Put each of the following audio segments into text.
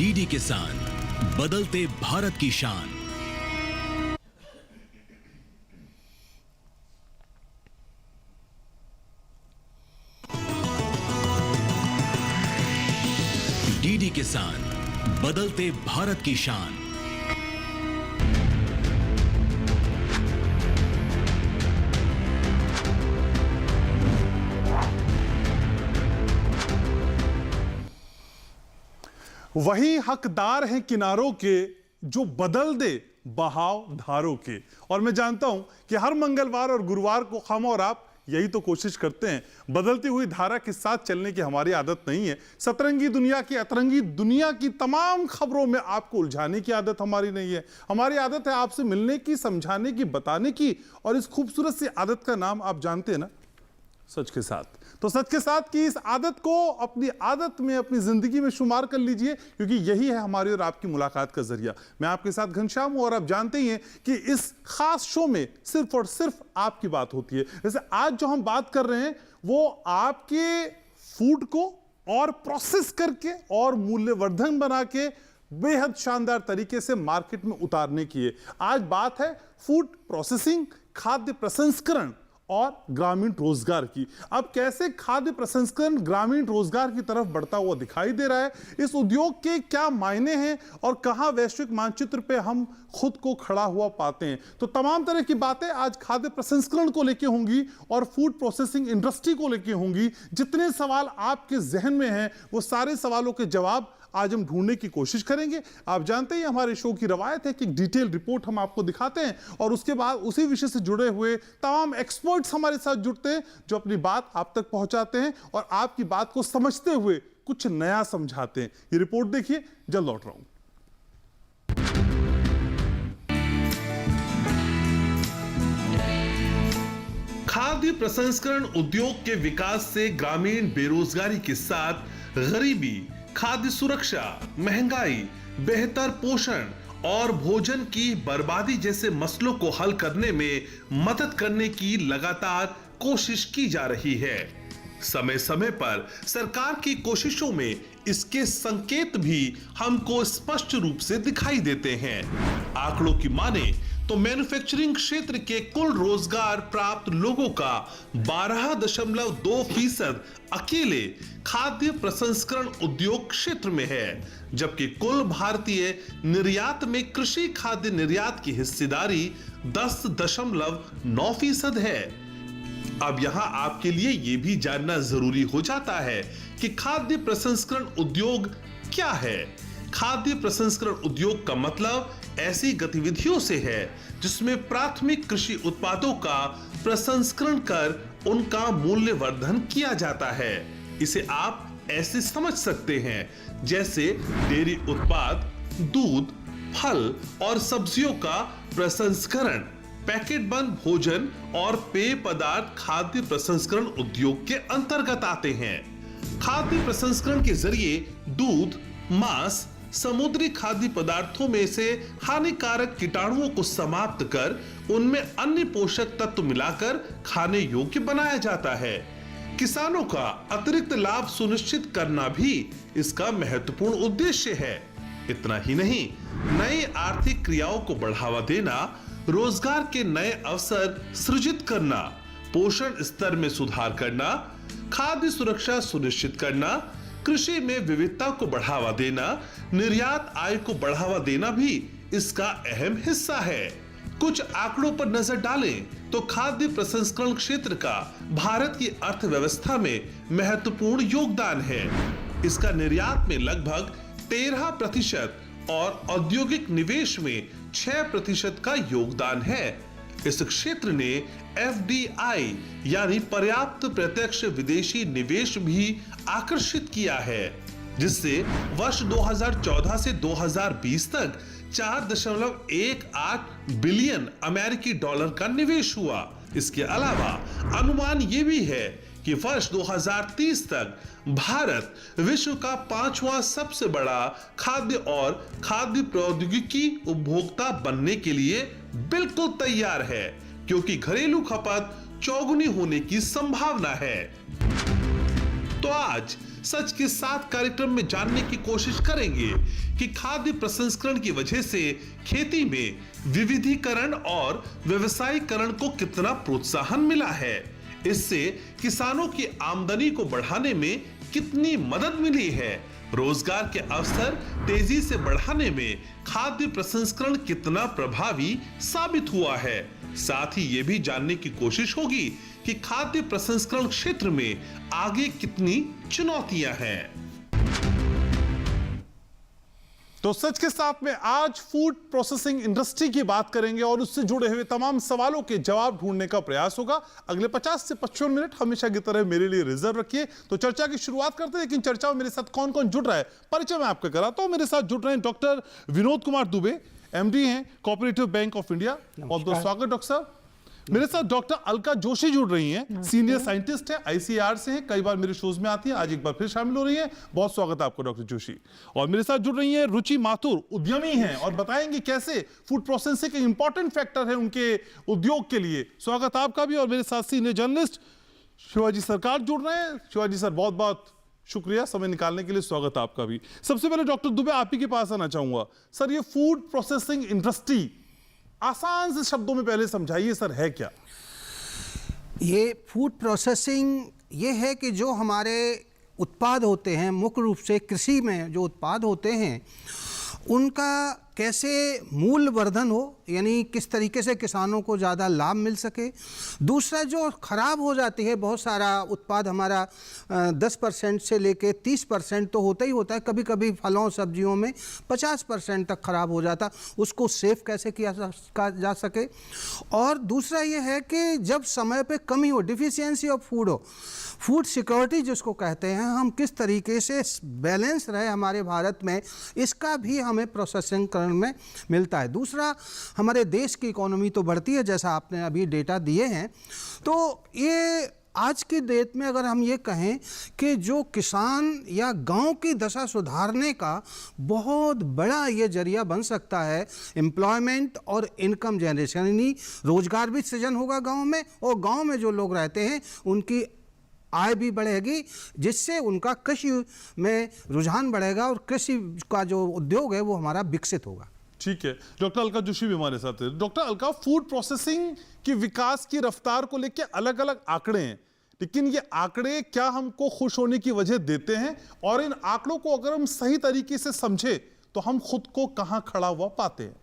DD किसान, बदलते भारत की शान। डीडी किसान, बदलते भारत की शान। वही हकदार हैं किनारों के जो बदल दे बहाव धारों के। और मैं जानता हूं कि हर मंगलवार और गुरुवार को हम और आप यही तो कोशिश करते हैं। बदलती हुई धारा के साथ चलने की हमारी आदत नहीं है। सतरंगी दुनिया की, अतरंगी दुनिया की तमाम खबरों में आपको उलझाने की आदत हमारी नहीं है। हमारी आदत है आपसे मिलने की, समझाने की, बताने की। और इस खूबसूरत सी आदत का नाम आप जानते हैं ना, सच के साथ। तो सच के साथ की इस आदत को अपनी आदत में, अपनी जिंदगी में शुमार कर लीजिए, क्योंकि यही है हमारी और आपकी मुलाकात का जरिया। मैं आपके साथ घनश्याम हूं और आप जानते ही हैं कि इस खास शो में सिर्फ और सिर्फ आपकी बात होती है। जैसे आज जो हम बात कर रहे हैं वो आपके फूड को और प्रोसेस करके और मूल्यवर्धन बना के बेहद शानदार तरीके से मार्केट में उतारने की है। आज बात है फूड प्रोसेसिंग, खाद्य प्रसंस्करण और ग्रामीण रोजगार की। अब कैसे खाद्य प्रसंस्करण ग्रामीण रोजगार की तरफ बढ़ता हुआ दिखाई दे रहा है, इस उद्योग के क्या मायने हैं और कहां वैश्विक मानचित्र पे हम खुद को खड़ा हुआ पाते हैं, तो तमाम तरह की बातें आज खाद्य प्रसंस्करण को लेके होंगी और फूड प्रोसेसिंग इंडस्ट्री को लेके होंगी। जितने सवाल आपके जहन में हैं वो सारे सवालों के जवाब आज हम ढूंढने की कोशिश करेंगे। आप जानते हैं हमारे शो की रवायत है कि एक डिटेल रिपोर्ट हम आपको दिखाते हैं और उसके बाद उसी विषय से जुड़े हुए तमाम एक्सपर्ट्स हमारे साथ जुड़ते हैं जो अपनी बात आप तक पहुंचाते हैं और आपकी बात को समझते हुए कुछ नया समझाते हैं। ये रिपोर्ट देखिए, जल्द लौट रहा हूं। खाद्य प्रसंस्करण उद्योग के विकास से ग्रामीण बेरोजगारी के साथ गरीबी, खाद्य सुरक्षा, महंगाई, बेहतर पोषण और भोजन की बर्बादी जैसे मसलों को हल करने में मदद करने की लगातार कोशिश की जा रही है। समय समय पर सरकार की कोशिशों में इसके संकेत भी हमको स्पष्ट रूप से दिखाई देते हैं। आंकड़ों की माने तो मैन्युफैक्चरिंग क्षेत्र के कुल रोजगार प्राप्त लोगों का 12.2% अकेले खाद्य प्रसंस्करण उद्योग क्षेत्र में है, जबकि कुल भारतीय निर्यात में कृषि खाद्य निर्यात की हिस्सेदारी 10.9% है। अब यहां आपके लिए यह भी जानना जरूरी हो जाता है कि खाद्य प्रसंस्करण उद्योग क्या है। खाद्य प्रसंस्करण उद्योग का मतलब ऐसी गतिविधियों से है जिसमें प्राथमिक कृषि उत्पादों का प्रसंस्करण कर उनका मूल्यवर्धन किया जाता है। इसे आप ऐसे समझ सकते हैं जैसे डेयरी उत्पाद, दूध, फल और सब्जियों का प्रसंस्करण, पैकेट बंद भोजन और पेय पदार्थ खाद्य प्रसंस्करण उद्योग के अंतर्गत आते हैं। खाद्य प्रसंस्करण के जरिए दूध, मांस, समुद्री खाद्य पदार्थों में से हानिकारक कीटाणुओं को समाप्त कर उनमें अन्य पोषक तत्व मिलाकर खाने योग्य बनाया जाता है। किसानों का अतिरिक्त लाभ सुनिश्चित करना भी इसका महत्वपूर्ण उद्देश्य है। इतना ही नहीं, नई आर्थिक क्रियाओं को बढ़ावा देना, रोजगार के नए अवसर सृजित करना, पोषण स्तर में सुधार करना, खाद्य सुरक्षा सुनिश्चित करना, कृषि में विविधता को बढ़ावा देना, निर्यात आय को बढ़ावा देना भी इसका अहम हिस्सा है। कुछ आंकड़ों पर नजर डालें तो खाद्य प्रसंस्करण क्षेत्र का भारत की अर्थव्यवस्था में महत्वपूर्ण योगदान है। इसका निर्यात में लगभग 13% और औद्योगिक निवेश में 6% का योगदान है। इस क्षेत्र ने FDI यानी पर्याप्त प्रत्यक्ष विदेशी निवेश भी आकर्षित किया है, जिससे वर्ष 2014 से 2020 तक 4.18 बिलियन अमेरिकी डॉलर का निवेश हुआ। इसके अलावा अनुमान यह भी है कि वर्ष 2030 तक भारत विश्व का 5वां सबसे बड़ा खाद्य और खाद्य प्रौद्योगिकी उपभोक्ता बनने के लिए बिल्कुल तैयार है, क्योंकि घरेलू खपत चौगुनी होने की संभावना है। तो आज सच के साथ कार्यक्रम में जानने की कोशिश करेंगे कि खाद्य प्रसंस्करण की वजह से खेती में विविधीकरण और व्यवसायीकरण को कितना प्रोत्साहन मिला है, इससे किसानों की आमदनी को बढ़ाने में कितनी मदद मिली है, रोजगार के अवसर तेजी से बढ़ाने में खाद्य प्रसंस्करण कितना प्रभावी साबित हुआ है। साथ ही ये भी जानने की कोशिश होगी कि खाद्य प्रसंस्करण क्षेत्र में आगे कितनी चुनौतियां हैं। तो सच के साथ में आज फूड प्रोसेसिंग इंडस्ट्री की बात करेंगे और उससे जुड़े हुए तमाम सवालों के जवाब ढूंढने का प्रयास होगा। अगले 50 से 55 मिनट हमेशा की तरह मेरे लिए रिजर्व रखिए। तो चर्चा की शुरुआत करते हैं, लेकिन चर्चा में मेरे साथ कौन कौन जुड़ रहा है परिचय मैं आपका कराता हूं। मेरे साथ जुड़ रहे हैं डॉक्टर विनोद कुमार दुबे, एमडी हैं कोऑपरेटिव बैंक ऑफ इंडिया। बहुत बहुत स्वागत डॉक्टर साहब। मेरे साथ डॉक्टर अलका जोशी जुड़ रही हैं, सीनियर साइंटिस्ट हैं, आईसीआर से हैं, कई बार मेरे शोज में आती हैं, आज एक बार फिर शामिल हो रही हैं। बहुत स्वागत है आपको डॉक्टर जोशी। और मेरे साथ जुड़ रही हैं रुचि माथुर, उद्यमी हैं और बताएंगे कैसे फूड प्रोसेसिंग एक इंपॉर्टेंट फैक्टर है उनके उद्योग के लिए। स्वागत आपका भी। और मेरे साथ सीनियर जर्नलिस्ट शिवाजी सरकार जुड़ रहे हैं। शिवाजी सर बहुत बहुत शुक्रिया समय निकालने के लिए, स्वागत आपका भी। सबसे पहले डॉक्टर दुबे आप ही के पास आना चाहूंगा। सर ये फूड प्रोसेसिंग इंडस्ट्री आसान से शब्दों में पहले समझाइए सर, है क्या? ये फूड प्रोसेसिंग ये है कि जो हमारे उत्पाद होते हैं, मुख्य रूप से कृषि में जो उत्पाद होते हैं, उनका कैसे मूल्य वर्धन हो, यानी किस तरीके से किसानों को ज़्यादा लाभ मिल सके। दूसरा जो ख़राब हो जाती है, बहुत सारा उत्पाद हमारा 10% से लेके 30% तो होता ही होता है, कभी कभी फलों सब्जियों में 50% तक ख़राब हो जाता, उसको सेफ कैसे किया जा सके। और दूसरा ये है कि जब समय पे कमी हो, डिफिशियंसी ऑफ फूड हो, फूड सिक्योरिटी जिसको कहते हैं, हम किस तरीके से बैलेंस रहे हमारे भारत में, इसका भी हमें प्रोसेसिंग में मिलता है। दूसरा हमारे देश की इकोनॉमी तो बढ़ती है, जैसा आपने अभी डेटा दिए हैं। तो ये आज की डेट में अगर हम ये कहें कि जो किसान या गांव की दशा सुधारने का बहुत बड़ा ये जरिया बन सकता है, एम्प्लॉयमेंट और इनकम जनरेशन, यानी रोजगार भी सृजन होगा गांव में, और गांव में जो लोग रहते हैं उनकी आय भी बढ़ेगी, जिससे उनका कृषि में रुझान बढ़ेगा और कृषि का जो उद्योग है वो हमारा विकसित होगा। ठीक है, डॉक्टर अलका जोशी भी हमारे साथ है। डॉक्टर अलका, फूड प्रोसेसिंग की विकास की रफ्तार को लेकर अलग अलग आंकड़े हैं, लेकिन ये आंकड़े क्या हमको खुश होने की वजह देते हैं? और इन आंकड़ों को अगर हम सही तरीके से समझे तो हम खुद को कहां खड़ा हुआ पाते हैं?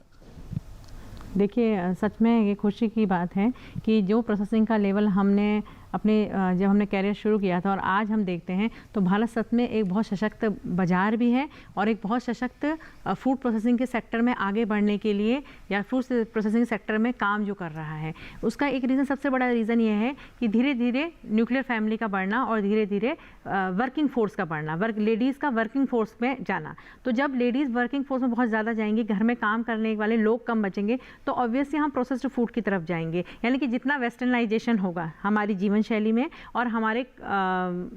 देखिए, सच में ये खुशी की बात है कि जो प्रोसेसिंग का लेवल हमने अपने जब हमने कैरियर शुरू किया था और आज हम देखते हैं तो भारत सच में एक बहुत सशक्त बाजार भी है और एक बहुत सशक्त फूड प्रोसेसिंग के सेक्टर में आगे बढ़ने के लिए या फूड प्रोसेसिंग सेक्टर में काम जो कर रहा है, उसका एक रीज़न, सबसे बड़ा रीज़न ये है कि धीरे धीरे न्यूक्लियर फैमिली का बढ़ना और धीरे धीरे वर्किंग फोर्स का बढ़ना, लेडीज़ का वर्किंग फोर्स में जाना। तो जब लेडीज़ वर्किंग फोर्स में बहुत ज़्यादा जाएंगी, घर में काम करने वाले लोग कम बचेंगे, तो ऑब्वियसली हम प्रोसेस्ड फूड की तरफ जाएंगे। यानी कि जितना वेस्टर्नाइजेशन होगा हमारी जीवन शैली में और हमारे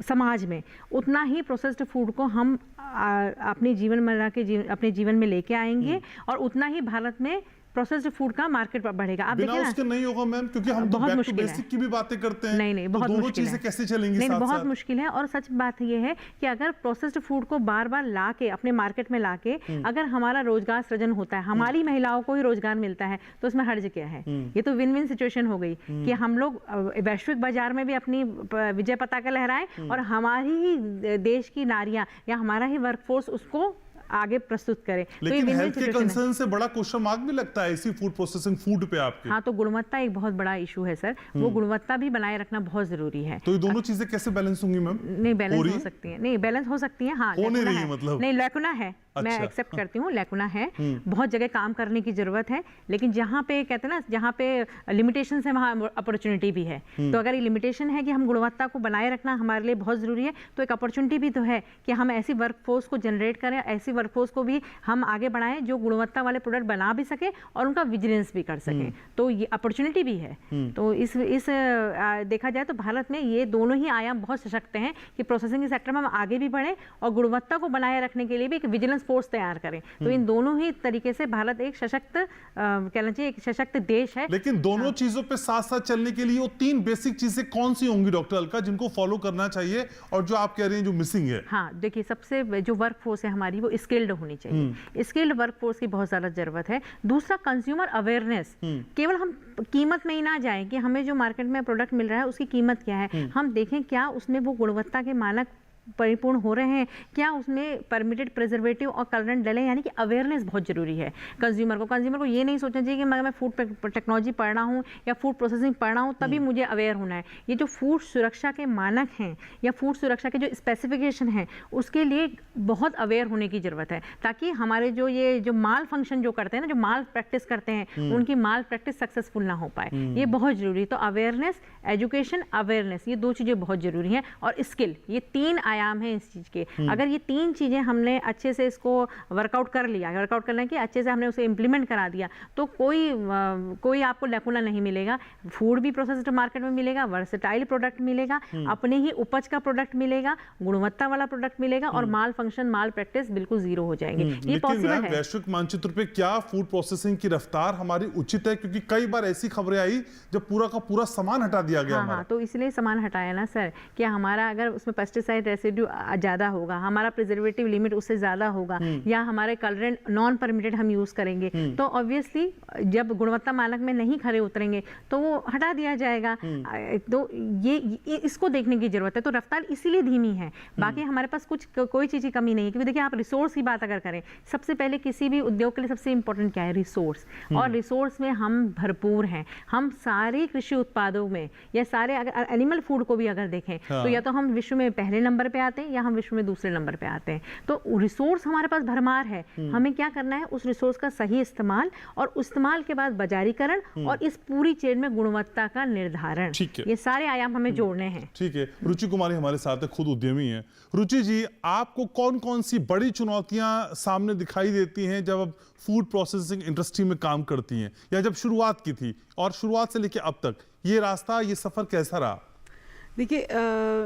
समाज में, उतना ही प्रोसेस्ड फूड को हम अपने जीवन में लेके आएंगे और उतना ही भारत में प्रोसेस्ड फूड का मार्केट बढ़ेगा। आप बिना उसके नहीं होगा मैम, क्योंकि हम तो बैक टू बेसिक की भी बातें करते हैं। नहीं, बहुत दोनों मुश्किल है। चीजें कैसे चलेंगी नहीं, साथ बहुत साथ? मुश्किल है। और सच बात ये है कि अगर प्रोसेस्ड फूड को बार बार ला के अपने मार्केट में ला के अगर हमारा रोजगार सृजन होता है, हमारी महिलाओं को ही रोजगार मिलता है, तो उसमें हर्ज क्या है? ये तो विन विन सिचुएशन हो गई कि हम लोग वैश्विक बाजार में भी अपनी विजय पताका लहराएं और हमारी ही देश की नारियां या हमारा ही वर्कफोर्स उसको आगे प्रस्तुत करें। लेकिन तो हेल्थ के कंसर्न से बड़ा क्वेश्चन मार्क भी लगता है इसी फूड प्रोसेसिंग फूड पे आपके। हाँ, तो गुणवत्ता एक बहुत बड़ा इशू है सर, वो गुणवत्ता भी बनाए रखना बहुत जरूरी है। तो ये दोनों चीजें कैसे बैलेंस होंगी मैम? नहीं, बैलेंस हो सकती है, नहीं बैलेंस हो सकती है, हाँ, हो नहीं रही है। मतलब? नहीं, लैकुना है, मैं एक्सेप्ट करती हूँ, लैकुना है, बहुत जगह काम करने की जरूरत है, लेकिन जहाँ पे कहते हैं ना, जहाँ पे लिमिटेशन है वहाँ अपॉर्चुनिटी भी है। तो अगर ये लिमिटेशन है कि हम गुणवत्ता को बनाए रखना हमारे लिए बहुत जरूरी है, तो एक अपॉर्चुनिटी भी तो है कि हम ऐसी वर्कफोर्स को जनरेट करें, ऐसी वर्कफोर्स को भी हम आगे बढ़ाएं जो गुणवत्ता वाले प्रोडक्ट बना भी सके और उनका विजिलेंस भी कर सके। तो ये अपॉर्चुनिटी भी है। तो इस देखा जाए तो भारत में ये दोनों ही आयाम बहुत सशक्त हैं कि प्रोसेसिंग सेक्टर में हम आगे भी बढ़े और गुणवत्ता को बनाए रखने के लिए भी एक विजिलेंस डिफेंस फोर्स तैयार करें। तो इन दोनों ही तरीके से भारत एक सशक्त कहना चाहिए एक सशक्त देश है। लेकिन दोनों चीजों पे साथ साथ चलने के लिए वो 3 बेसिक चीजें कौन सी होंगी डॉक्टर अलका, जिनको फॉलो करना चाहिए और जो आप कह रहे हैं जो मिसिंग है? हाँ, देखिए सबसे जो वर्क फोर्स है हमारी वो स्किल्ड होनी चाहिए। स्किल्ड वर्क फोर्स की बहुत ज्यादा जरूरत है। दूसरा, कंज्यूमर अवेयरनेस। केवल हम कीमत में ही ना जाएं कि हमें जो मार्केट में प्रोडक्ट मिल रहा है उसकी कीमत क्या है, हम देखें क्या उसमें वो गुणवत्ता के मानक परिपूर्ण हो रहे हैं, क्या उसमें परमिटेड प्रिजर्वेटिव और कलरेंट डले, यानी कि अवेयरनेस बहुत जरूरी है कंज्यूमर को ये नहीं सोचना चाहिए कि मैं फूड टेक्नोलॉजी पढ़ रहा हूँ या फूड प्रोसेसिंग पढ़ रहा हूँ तभी मुझे अवेयर होना है। ये जो फूड सुरक्षा के मानक हैं या फूड सुरक्षा के जो स्पेसिफिकेशन है उसके लिए बहुत अवेयर होने की जरूरत है, ताकि हमारे जो माल फंक्शन जो करते हैं ना, जो माल प्रैक्टिस करते हैं, उनकी माल प्रैक्टिस सक्सेसफुल ना हो पाए। ये बहुत जरूरी है। तो अवेयरनेस, एजुकेशन, अवेयरनेस, ये 2 चीजें बहुत जरूरी हैं। और स्किल, ये 3 आयाम है इस चीज के। अगर ये 3 चीजें हमने अच्छे से इसको वर्कआउट करने की अच्छे से हमने उसे इंप्लीमेंट करा दिया तो कोई आपको लैकुना नहीं मिलेगा। फूड भी प्रोसेस्ड मार्केट में मिलेगा, वर्सेटाइल प्रोडक्ट मिलेगा, अपने ही उपज का प्रोडक्ट मिलेगा, गुणवत्ता वाला प्रोडक्ट मिलेगा और माल फंक्शन, माल प्रैक्टिस बिल्कुल जीरो हो जाएंगे। ये पॉसिबल है। वैश्विक मानचित्र पे क्या फूड प्रोसेसिंग की रफ्तार हमारी उचित है? क्योंकि कई बार ऐसी खबरें आई जब पूरा का पूरा सामान हटा दिया गया। हाँ, तो इसलिए सामान हटाया ना सर, कि हमारा अगर उसमें पेस्टिसाइड रेसिड्यू ज्यादा होगा, हमारा प्रिजर्वेटिव लिमिट उससे ज्यादा होगा, या हमारे कलरेंट नॉन परमिटेड हम यूज करेंगे, तो ऑब्वियसली जब गुणवत्ता मानक में नहीं खरे उतरेंगे तो वो हटा दिया जाएगा। तो ये इसको देखने की जरूरत है। तो रफ्तार इसीलिए धीमी है, बाकी हमारे पास कोई चीज की कमी नहीं है। क्योंकि देखिए, आप रिसोर्स की बात अगर करें, सबसे पहले किसी भी उद्योग के लिए सबसे इंपॉर्टेंट क्या है? रिसोर्स। और रिसोर्स में हम भरपूर हैं। हम सारे कृषि उत्पादों में या सारे अगर एनिमल फूड को भी अगर देखें तो या तो हम विश्व में पहले नंबर पे आते हैं या हम विश्व में दूसरे नंबर पे आते हैं। तो रिसोर्स हमारे पास भरमार है। हमें क्या करना है? उस रिसोर्स का सही इस्तेमाल, और इस्तेमाल के बाद बाजारीकरण, और इस पूरी चेन में गुणवत्ता का निर्धारण, ये सारे आयाम हमें जोड़ने हैं। ठीक है, रुचि कुमारी हमारे साथ है, खुद उद्यमी है। रुचि जी, आपको कौन कौन सी बड़ी चुनौतियां सामने दिखाई देती हैं जब आप फूड प्रोसेसिंग इंडस्ट्री में काम करती हैं, या जब शुरुआत की थी और शुरुआत से लेकर अब तक ये रास्ता, ये सफर कैसा रहा? देखिए,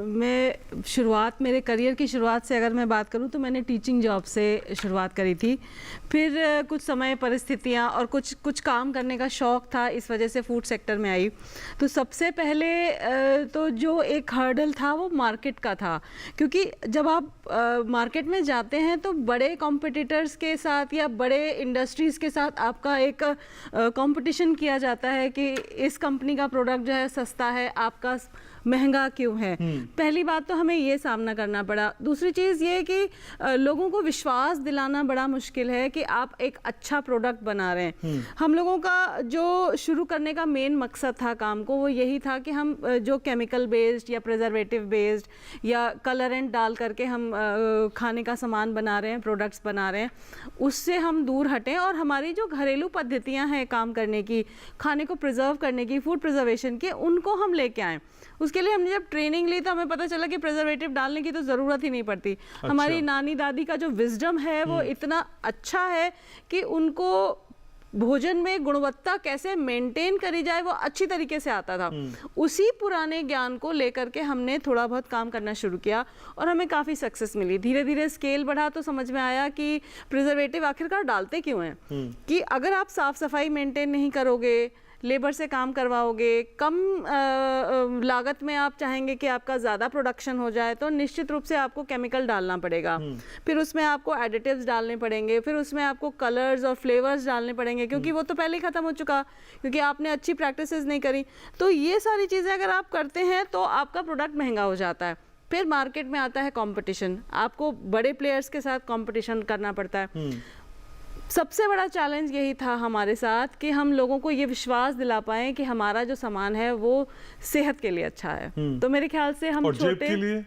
मैं मेरे करियर की शुरुआत से अगर मैं बात करूं तो मैंने टीचिंग जॉब से शुरुआत करी थी। फिर कुछ समय परिस्थितियां और कुछ काम करने का शौक़ था, इस वजह से फूड सेक्टर में आई। तो सबसे पहले तो जो एक हर्डल था वो मार्केट का था, क्योंकि जब आप मार्केट में जाते हैं तो बड़े कॉम्पिटिटर्स के साथ या बड़े इंडस्ट्रीज़ के साथ आपका एक कंपटीशन किया जाता है कि इस कंपनी का प्रोडक्ट जो है सस्ता है, आपका महंगा क्यों है। पहली बात तो हमें ये सामना करना पड़ा। दूसरी चीज़ ये कि लोगों को विश्वास दिलाना बड़ा मुश्किल है कि आप एक अच्छा प्रोडक्ट बना रहे हैं। हम लोगों का जो शुरू करने का मेन मकसद था काम को, वो यही था कि हम जो केमिकल बेस्ड या प्रिजर्वेटिव बेस्ड या कलरेंट डाल करके हम खाने का सामान बना रहे हैं, प्रोडक्ट्स बना रहे हैं, उससे हम दूर हटें और हमारी जो घरेलू पद्धतियाँ हैं काम करने की, खाने को प्रिजर्व करने की, फूड प्रिजर्वेशन की, उनको हम लेके आएँ। उसके लिए हमने जब ट्रेनिंग ली तो हमें पता चला कि प्रिजर्वेटिव डालने की तो ज़रूरत ही नहीं पड़ती। अच्छा। हमारी नानी दादी का जो विजडम है वो इतना अच्छा है कि उनको भोजन में गुणवत्ता कैसे मेंटेन करी जाए वो अच्छी तरीके से आता था। उसी पुराने ज्ञान को लेकर के हमने थोड़ा बहुत काम करना शुरू किया और हमें काफ़ी सक्सेस मिली। धीरे धीरे स्केल बढ़ा तो समझ में आया कि प्रिजर्वेटिव आखिरकार डालते क्यों हैं, कि अगर आप साफ सफाई मेंटेन नहीं करोगे, लेबर से काम करवाओगे, कम लागत में आप चाहेंगे कि आपका ज़्यादा प्रोडक्शन हो जाए, तो निश्चित रूप से आपको केमिकल डालना पड़ेगा। फिर उसमें आपको एडिटिव्स डालने पड़ेंगे, फिर उसमें आपको कलर्स और फ्लेवर्स डालने पड़ेंगे, क्योंकि वो तो पहले ही ख़त्म हो चुका, क्योंकि आपने अच्छी प्रैक्टिसेस नहीं करी। तो ये सारी चीज़ें अगर आप करते हैं तो आपका प्रोडक्ट महंगा हो जाता है। फिर मार्केट में आता है कंपटीशन, आपको बड़े प्लेयर्स के साथ कंपटीशन करना पड़ता है। सबसे बड़ा चैलेंज यही था हमारे साथ कि हम लोगों को ये विश्वास दिला पाएं कि हमारा जो सामान है वो सेहत के लिए अच्छा है। तो मेरे ख्याल से हम छोटे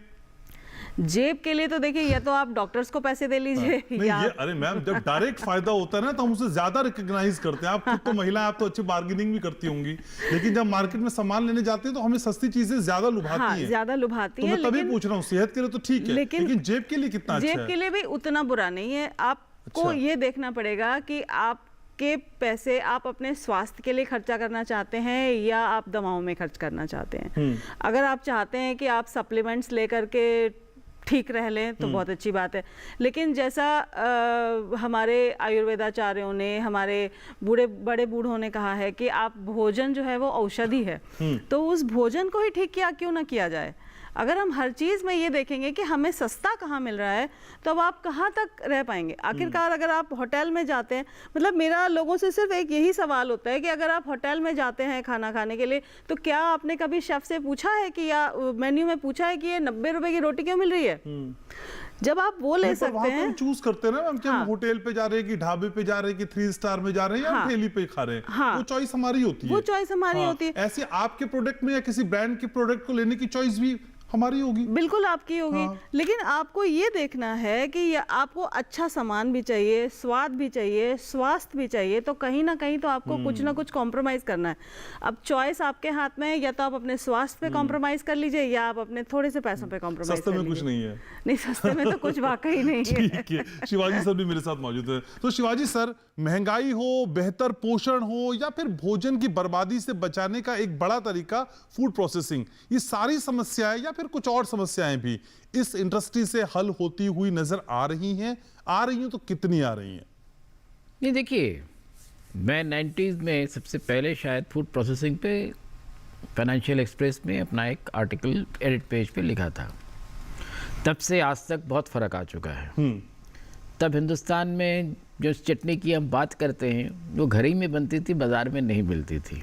जेब के लिए तो देखिए, या तो आप डॉक्टर्स को पैसे दे लीजिए या अरे मैम, जब डायरेक्ट फायदा होता है ना तो हम उसे ज्यादा रिकॉग्नाइज करते हैं। आप खुद तो महिला, आप तो अच्छी बार्गेनिंग भी करती होंगी, लेकिन जब मार्केट में सामान लेने जाते हैं तो हमें सस्ती चीजें ज्यादा लुभाती हैं। ज्यादा लुभाती है। तो मैं तभी पूछ रहा हूँ, सेहत के लिए तो ठीक है, लेकिन जेब के लिए कितना अच्छा है? जेब के लिए भी उतना बुरा नहीं है। आपको ये देखना पड़ेगा कि आप के पैसे आप अपने स्वास्थ्य के लिए खर्चा करना चाहते हैं या आप दवाओं में खर्च करना चाहते हैं। अगर आप चाहते हैं कि आप सप्लीमेंट्स लेकर के ठीक रह लें तो बहुत अच्छी बात है। लेकिन जैसा हमारे आयुर्वेदाचार्यों ने, हमारे बड़े बूढ़ों ने कहा है कि आप भोजन जो है वो औषधि है, तो उस भोजन को ही ठीक क्यों ना किया जाए। अगर हम हर चीज़ में ये देखेंगे कि हमें सस्ता कहाँ मिल रहा है, तो अब आप कहाँ तक रह पाएंगे। आखिरकार अगर आप होटल में जाते हैं, मतलब मेरा लोगों से सिर्फ एक यही सवाल होता है कि अगर आप होटल में जाते हैं खाना खाने के लिए, तो क्या आपने कभी शेफ से पूछा है कि, या मेन्यू में पूछा है कि ये 90 रुपए की रोटी क्यों मिल रही है? जब आप वो ले सकते हैं, चूज करते हैं ना मैम कि हम होटल पे जा रहे हैं कि ढाबे पे जा रहे हैं कि 3 स्टार में जा रहे हैं या ठेली पे खा रहे हैं, वो चॉइस हमारी होती है। वो चॉइस हमारी होती है। ऐसे आपके प्रोडक्ट में या किसी ब्रांड के प्रोडक्ट को लेने की चॉइस भी हमारी होगी, बिल्कुल आपकी होगी। लेकिन आपको ये देखना है कि आपको अच्छा सामान भी चाहिए, स्वाद भी चाहिए, स्वास्थ्य भी चाहिए, तो कहीं ना कहीं तो आपको कुछ ना कुछ कॉम्प्रोमाइज करना है। अब चॉइस आपके हाथ में है, या तो आप अपने स्वास्थ्य पे कॉम्प्रोमाइज कर लीजिए, या आप अपने थोड़े से पैसों पे कॉम्प्रोमाइज कर लीजिए। सस्ते में कुछ नहीं है। नहीं, सस्ते में तो कुछ वाकई नहीं है। ठीक है, शिवाजी सर भी मेरे साथ मौजूद है। तो शिवाजी सर, महंगाई हो, बेहतर पोषण हो, या फिर भोजन की बर्बादी से बचाने का एक बड़ा तरीका फूड प्रोसेसिंग, ये सारी समस्याएं या फिर कुछ और समस्याएं भी इस इंडस्ट्री से हल होती हुई नजर आ रही हैं? आ रही हैं तो कितनी आ रही हैं? नहीं, देखिए, मैं 90s में सबसे पहले शायद फूड प्रोसेसिंग पे फाइनेंशियल एक्सप्रेस में अपना एक आर्टिकल एडिट पेज पे लिखा था। तब से आज तक बहुत फ़र्क आ चुका है। तब हिंदुस्तान में जो चटनी की हम बात करते हैं, वो घर ही में बनती थी, बाज़ार में नहीं मिलती थी।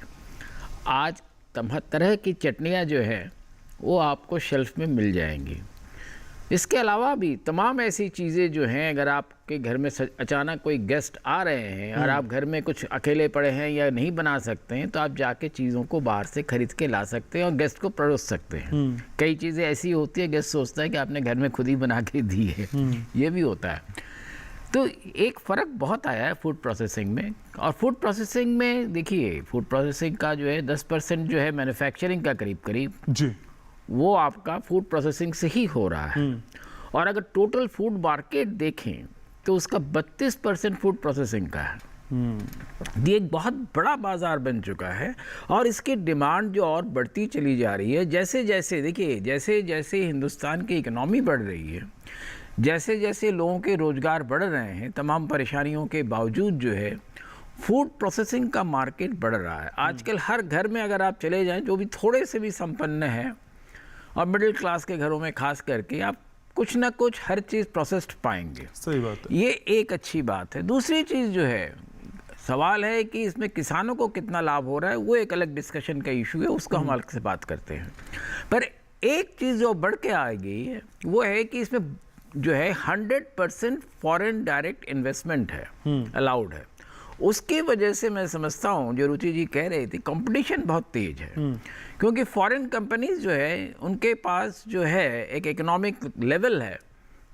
आज तरह की चटनियाँ जो है वो आपको शेल्फ में मिल जाएंगी। इसके अलावा भी तमाम ऐसी चीज़ें जो हैं, अगर आपके घर में अचानक कोई गेस्ट आ रहे हैं और आप घर में कुछ अकेले पड़े हैं या नहीं बना सकते हैं, तो आप जाके चीज़ों को बाहर से खरीद के ला सकते हैं और गेस्ट को परोस सकते हैं। कई चीज़ें ऐसी होती है, गेस्ट सोचता है कि आपने घर में खुद ही बना के दी है, ये भी होता है। तो एक फ़र्क बहुत आया है फूड प्रोसेसिंग में। और फूड प्रोसेसिंग में देखिए, फूड प्रोसेसिंग का जो है 10% जो है मैन्युफैक्चरिंग का करीब जी, वो आपका फूड प्रोसेसिंग से ही हो रहा है। और अगर टोटल फूड मार्केट देखें तो उसका 32% फूड प्रोसेसिंग का है। ये एक बहुत बड़ा बाजार बन चुका है और इसकी डिमांड जो और बढ़ती चली जा रही है। जैसे जैसे देखिए, जैसे जैसे हिंदुस्तान की इकोनॉमी बढ़ रही है, जैसे जैसे लोगों के रोज़गार बढ़ रहे हैं, तमाम परेशानियों के बावजूद जो है फूड प्रोसेसिंग का मार्केट बढ़ रहा है। आजकल हर घर में अगर आप चले जाएं, जो भी थोड़े से भी संपन्न हैं और मिडिल क्लास के घरों में खास करके, आप कुछ ना कुछ हर चीज़ प्रोसेस्ड पाएंगे। सही बात है। ये एक अच्छी बात है। दूसरी चीज़ जो है, सवाल है कि इसमें किसानों को कितना लाभ हो रहा है, वो एक अलग डिस्कशन का इशू है, उसको हम अलग से बात करते हैं। पर एक चीज़ जो बढ़ के आ गई है वो है कि इसमें जो है 100% फॉरेन डायरेक्ट इन्वेस्टमेंट है, अलाउड है। उसकी वजह से मैं समझता हूँ, जो रुचि जी कह रही थी, कंपटीशन बहुत तेज है। क्योंकि फॉरेन कंपनीज जो है, उनके पास जो है एक इकोनॉमिक लेवल है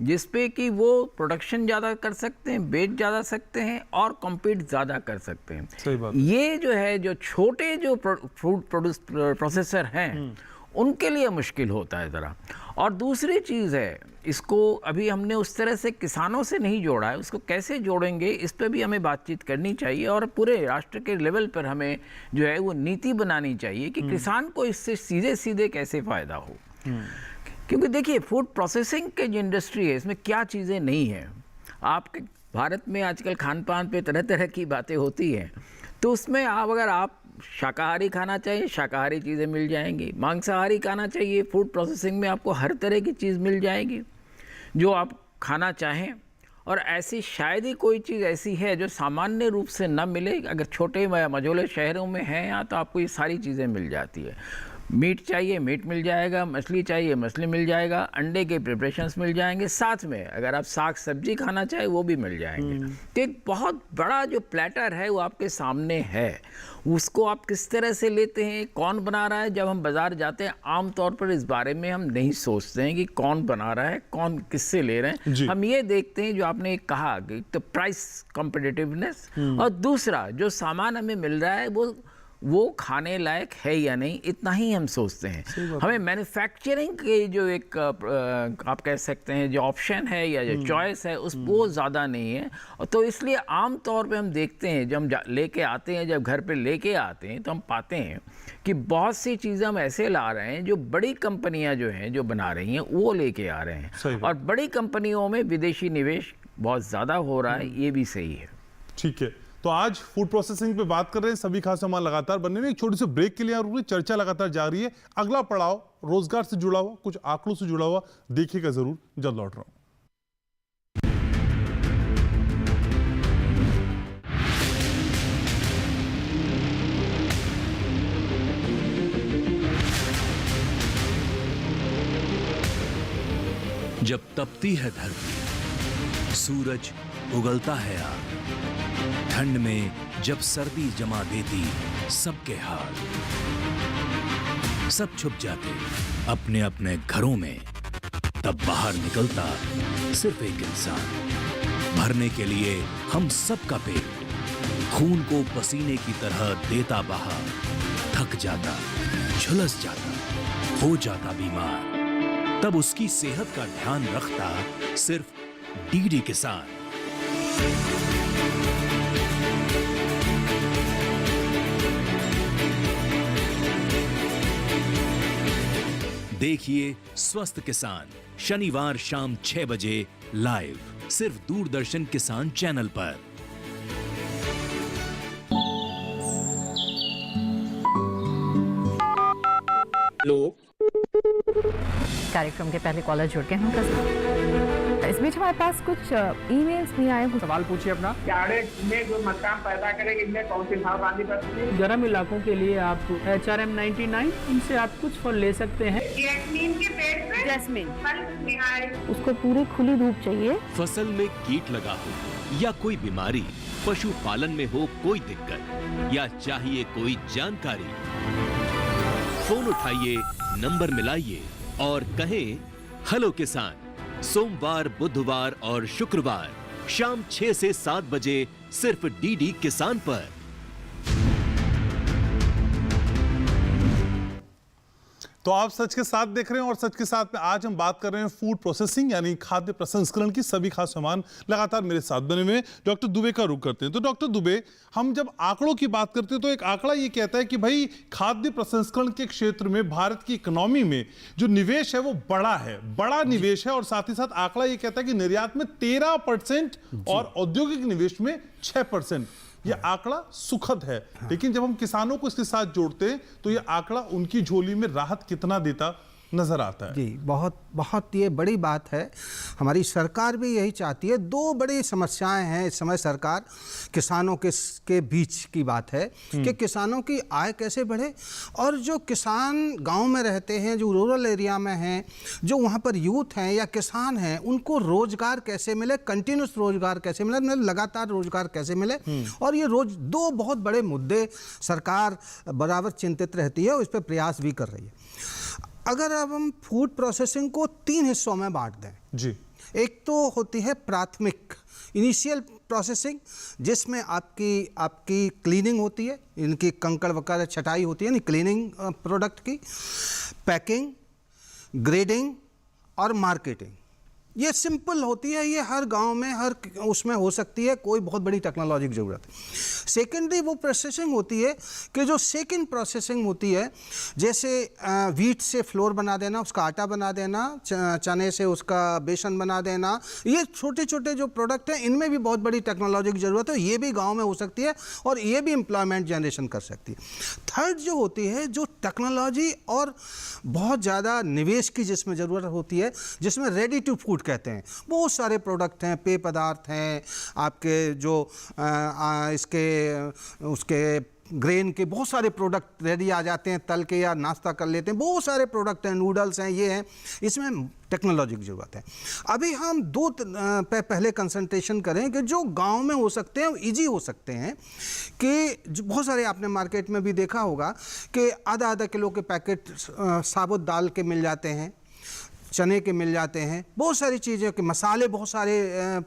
जिस पे कि वो प्रोडक्शन ज़्यादा कर सकते हैं, बेच ज़्यादा सकते हैं और कम्पीट ज़्यादा कर सकते हैं। सही बात। ये जो है, जो छोटे जो फूड प्रोसेसर हैं, उनके लिए मुश्किल होता है ज़रा। और दूसरी चीज़ है, इसको अभी हमने उस तरह से किसानों से नहीं जोड़ा है, उसको कैसे जोड़ेंगे, इस पर भी हमें बातचीत करनी चाहिए। और पूरे राष्ट्र के लेवल पर हमें जो है वो नीति बनानी चाहिए कि किसान को इससे सीधे सीधे कैसे फ़ायदा हो। क्योंकि देखिए, फूड प्रोसेसिंग के जो इंडस्ट्री है, इसमें क्या चीज़ें नहीं हैं। आपके भारत में आजकल खान पान पे तरह तरह की बातें होती हैं, तो उसमें अगर आप शाकाहारी खाना चाहिए, शाकाहारी चीज़ें मिल जाएंगी। मांसाहारी खाना चाहिए, फूड प्रोसेसिंग में आपको हर तरह की चीज़ मिल जाएगी जो आप खाना चाहें। और ऐसी शायद ही कोई चीज़ ऐसी है जो सामान्य रूप से न मिले। अगर छोटे मझोले शहरों में हैं यहाँ, तो आपको ये सारी चीज़ें मिल जाती है। मीट चाहिए, मीट मिल जाएगा, मछली चाहिए, मछली मिल जाएगा, अंडे के प्रिपरेशंस मिल जाएंगे, साथ में अगर आप साग सब्जी खाना चाहे वो भी मिल जाएंगे। तो एक बहुत बड़ा जो प्लेटर है वो आपके सामने है। उसको आप किस तरह से लेते हैं, कौन बना रहा है, जब हम बाज़ार जाते हैं आमतौर पर इस बारे में हम नहीं सोचते हैं कि कौन बना रहा है, कौन किससे ले रहे हैं। हम ये देखते हैं, जो आपने कहा कि तो प्राइस कॉम्पिटिटिवनेस, और दूसरा जो सामान हमें मिल रहा है वो खाने लायक है या नहीं, इतना ही हम सोचते हैं। हमें मैन्युफैक्चरिंग के जो एक आप कह सकते हैं जो ऑप्शन है या जो चॉइस है उस वो ज़्यादा नहीं है। और तो इसलिए आम तौर पे हम देखते हैं जब हम लेके आते हैं, जब घर पे लेके आते हैं तो हम पाते हैं कि बहुत सी चीज़ें हम ऐसे ला रहे हैं जो बड़ी कंपनियां जो हैं जो बना रही हैं वो लेके आ रहे हैं, और बड़ी कंपनियों में विदेशी निवेश बहुत ज़्यादा हो रहा है, ये भी सही है। ठीक है, तो आज फूड प्रोसेसिंग पे बात कर रहे हैं, सभी खास सामान लगातार बनने में। एक छोटी सी ब्रेक के लिए यहाँ रुक रही, चर्चा लगातार जारी है। अगला पड़ाव रोजगार से जुड़ा हुआ, कुछ आंकड़ों से जुड़ा हुआ देखिएगा जरूर, जल्द लौट रहा हूं। जब तपती है धरती, सूरज उगलता है आग, ठंड में जब सर्दी जमा देती सबके हाल, सब छुप जाते अपने अपने घरों में, तब बाहर निकलता सिर्फ एक इंसान, भरने के लिए हम सबका पेट, खून को पसीने की तरह देता बहा, थक जाता, झुलस जाता, हो जाता बीमार, तब उसकी सेहत का ध्यान रखता सिर्फ डीडी किसान। देखिए स्वस्थ किसान शनिवार शाम 6 बजे लाइव, सिर्फ दूरदर्शन किसान चैनल पर। लोग कार्यक्रम के पहले कॉलर जुड़ गए हैं उनका साथ। इस बीच हमारे पास कुछ ईमेल्स भी आए हैं। सवाल पूछिए अपना। में जो मतदान पैदा करेगी, इनमें कौन सी सावधानी बरतनी? गर्म इलाकों के लिए आप HRM 99 इनसे आप कुछ फल ले सकते हैं। जैस्मीन के पेड़ पे जैस्मीन, उसको पूरी खुली धूप चाहिए। फसल में कीट लगा हो या कोई बीमारी, पशुपालन में हो कोई दिक्कत या चाहिए कोई जानकारी, फोन उठाइए, नंबर मिलाइए और कहें हेलो किसान। सोमवार, बुधवार और शुक्रवार शाम 6 से 7 बजे सिर्फ डीडी किसान पर। तो आप सच के साथ देख रहे हैं, और सच के साथ में आज हम बात कर रहे हैं फूड प्रोसेसिंग यानी खाद्य प्रसंस्करण की सभी खास सामान लगातार मेरे साथ बने हुए। डॉक्टर दुबे का रुख करते हैं। तो डॉक्टर दुबे, हम जब आंकड़ों की बात करते हैं तो एक आंकड़ा ये कहता है कि भाई खाद्य प्रसंस्करण के क्षेत्र में भारत की इकोनॉमी में जो निवेश है वो बड़ा निवेश है, और साथ ही साथ आंकड़ा ये कहता है कि निर्यात में 13% और औद्योगिक निवेश में 6%। यह आंकड़ा सुखद है, लेकिन जब हम किसानों को इसके साथ जोड़ते हैं तो यह आंकड़ा उनकी झोली में राहत कितना देता नजर आता है। जी, बहुत बहुत ये बड़ी बात है। हमारी सरकार भी यही चाहती है। दो बड़ी समस्याएं हैं इस समय सरकार किसानों के बीच की बात है कि किसानों की आय कैसे बढ़े, और जो किसान गांव में रहते हैं, जो रूरल एरिया में हैं, जो वहाँ पर यूथ हैं या किसान हैं, उनको रोजगार कैसे मिले, कंटिन्यूस रोजगार कैसे मिले, मतलब लगातार रोजगार कैसे मिले। और ये दो बहुत बड़े मुद्दे सरकार बराबर चिंतित रहती है और इस पर प्रयास भी कर रही है। अगर अब हम फूड प्रोसेसिंग को 3 हिस्सों में बांट दें जी, एक तो होती है प्राथमिक इनिशियल प्रोसेसिंग, जिसमें आपकी क्लीनिंग होती है, इनकी कंकड़ वकड़ छटाई होती है, क्लीनिंग प्रोडक्ट की, पैकिंग, ग्रेडिंग और मार्केटिंग। ये सिंपल होती है, ये हर गांव में हर उसमें हो सकती है, कोई बहुत बड़ी टेक्नोलॉजी की ज़रूरत है। सेकेंडरी वो प्रोसेसिंग होती है कि जो सेकंड प्रोसेसिंग होती है, जैसे वीट से फ्लोर बना देना, उसका आटा बना देना, चने से उसका बेसन बना देना, ये छोटे छोटे जो प्रोडक्ट हैं इनमें भी बहुत बड़ी टेक्नोलॉजी की ज़रूरत है। ये भी गाँव में हो सकती है और ये भी एम्प्लॉयमेंट जनरेशन कर सकती है। थर्ड जो होती है, जो टेक्नोलॉजी और बहुत ज़्यादा निवेश की जिसमें ज़रूरत होती है, जिसमें रेडी टू फूड कहते हैं, बहुत सारे प्रोडक्ट हैं, पेय पदार्थ हैं, आपके जो उसके ग्रेन के बहुत सारे प्रोडक्ट रेडी आ जाते हैं, तल के या नाश्ता कर लेते हैं, बहुत सारे प्रोडक्ट हैं, नूडल्स हैं, ये हैं, इसमें टेक्नोलॉजी की ज़रूरत है। अभी हम दो पे पहले कंसंट्रेशन करें कि जो गांव में हो सकते हैं, इजी हो सकते हैं, कि जो बहुत सारे आपने मार्केट में भी देखा होगा कि आधा किलो के पैकेट साबुत दाल के मिल जाते हैं, चने के मिल जाते हैं, बहुत सारी चीज़ें के मसाले, बहुत सारे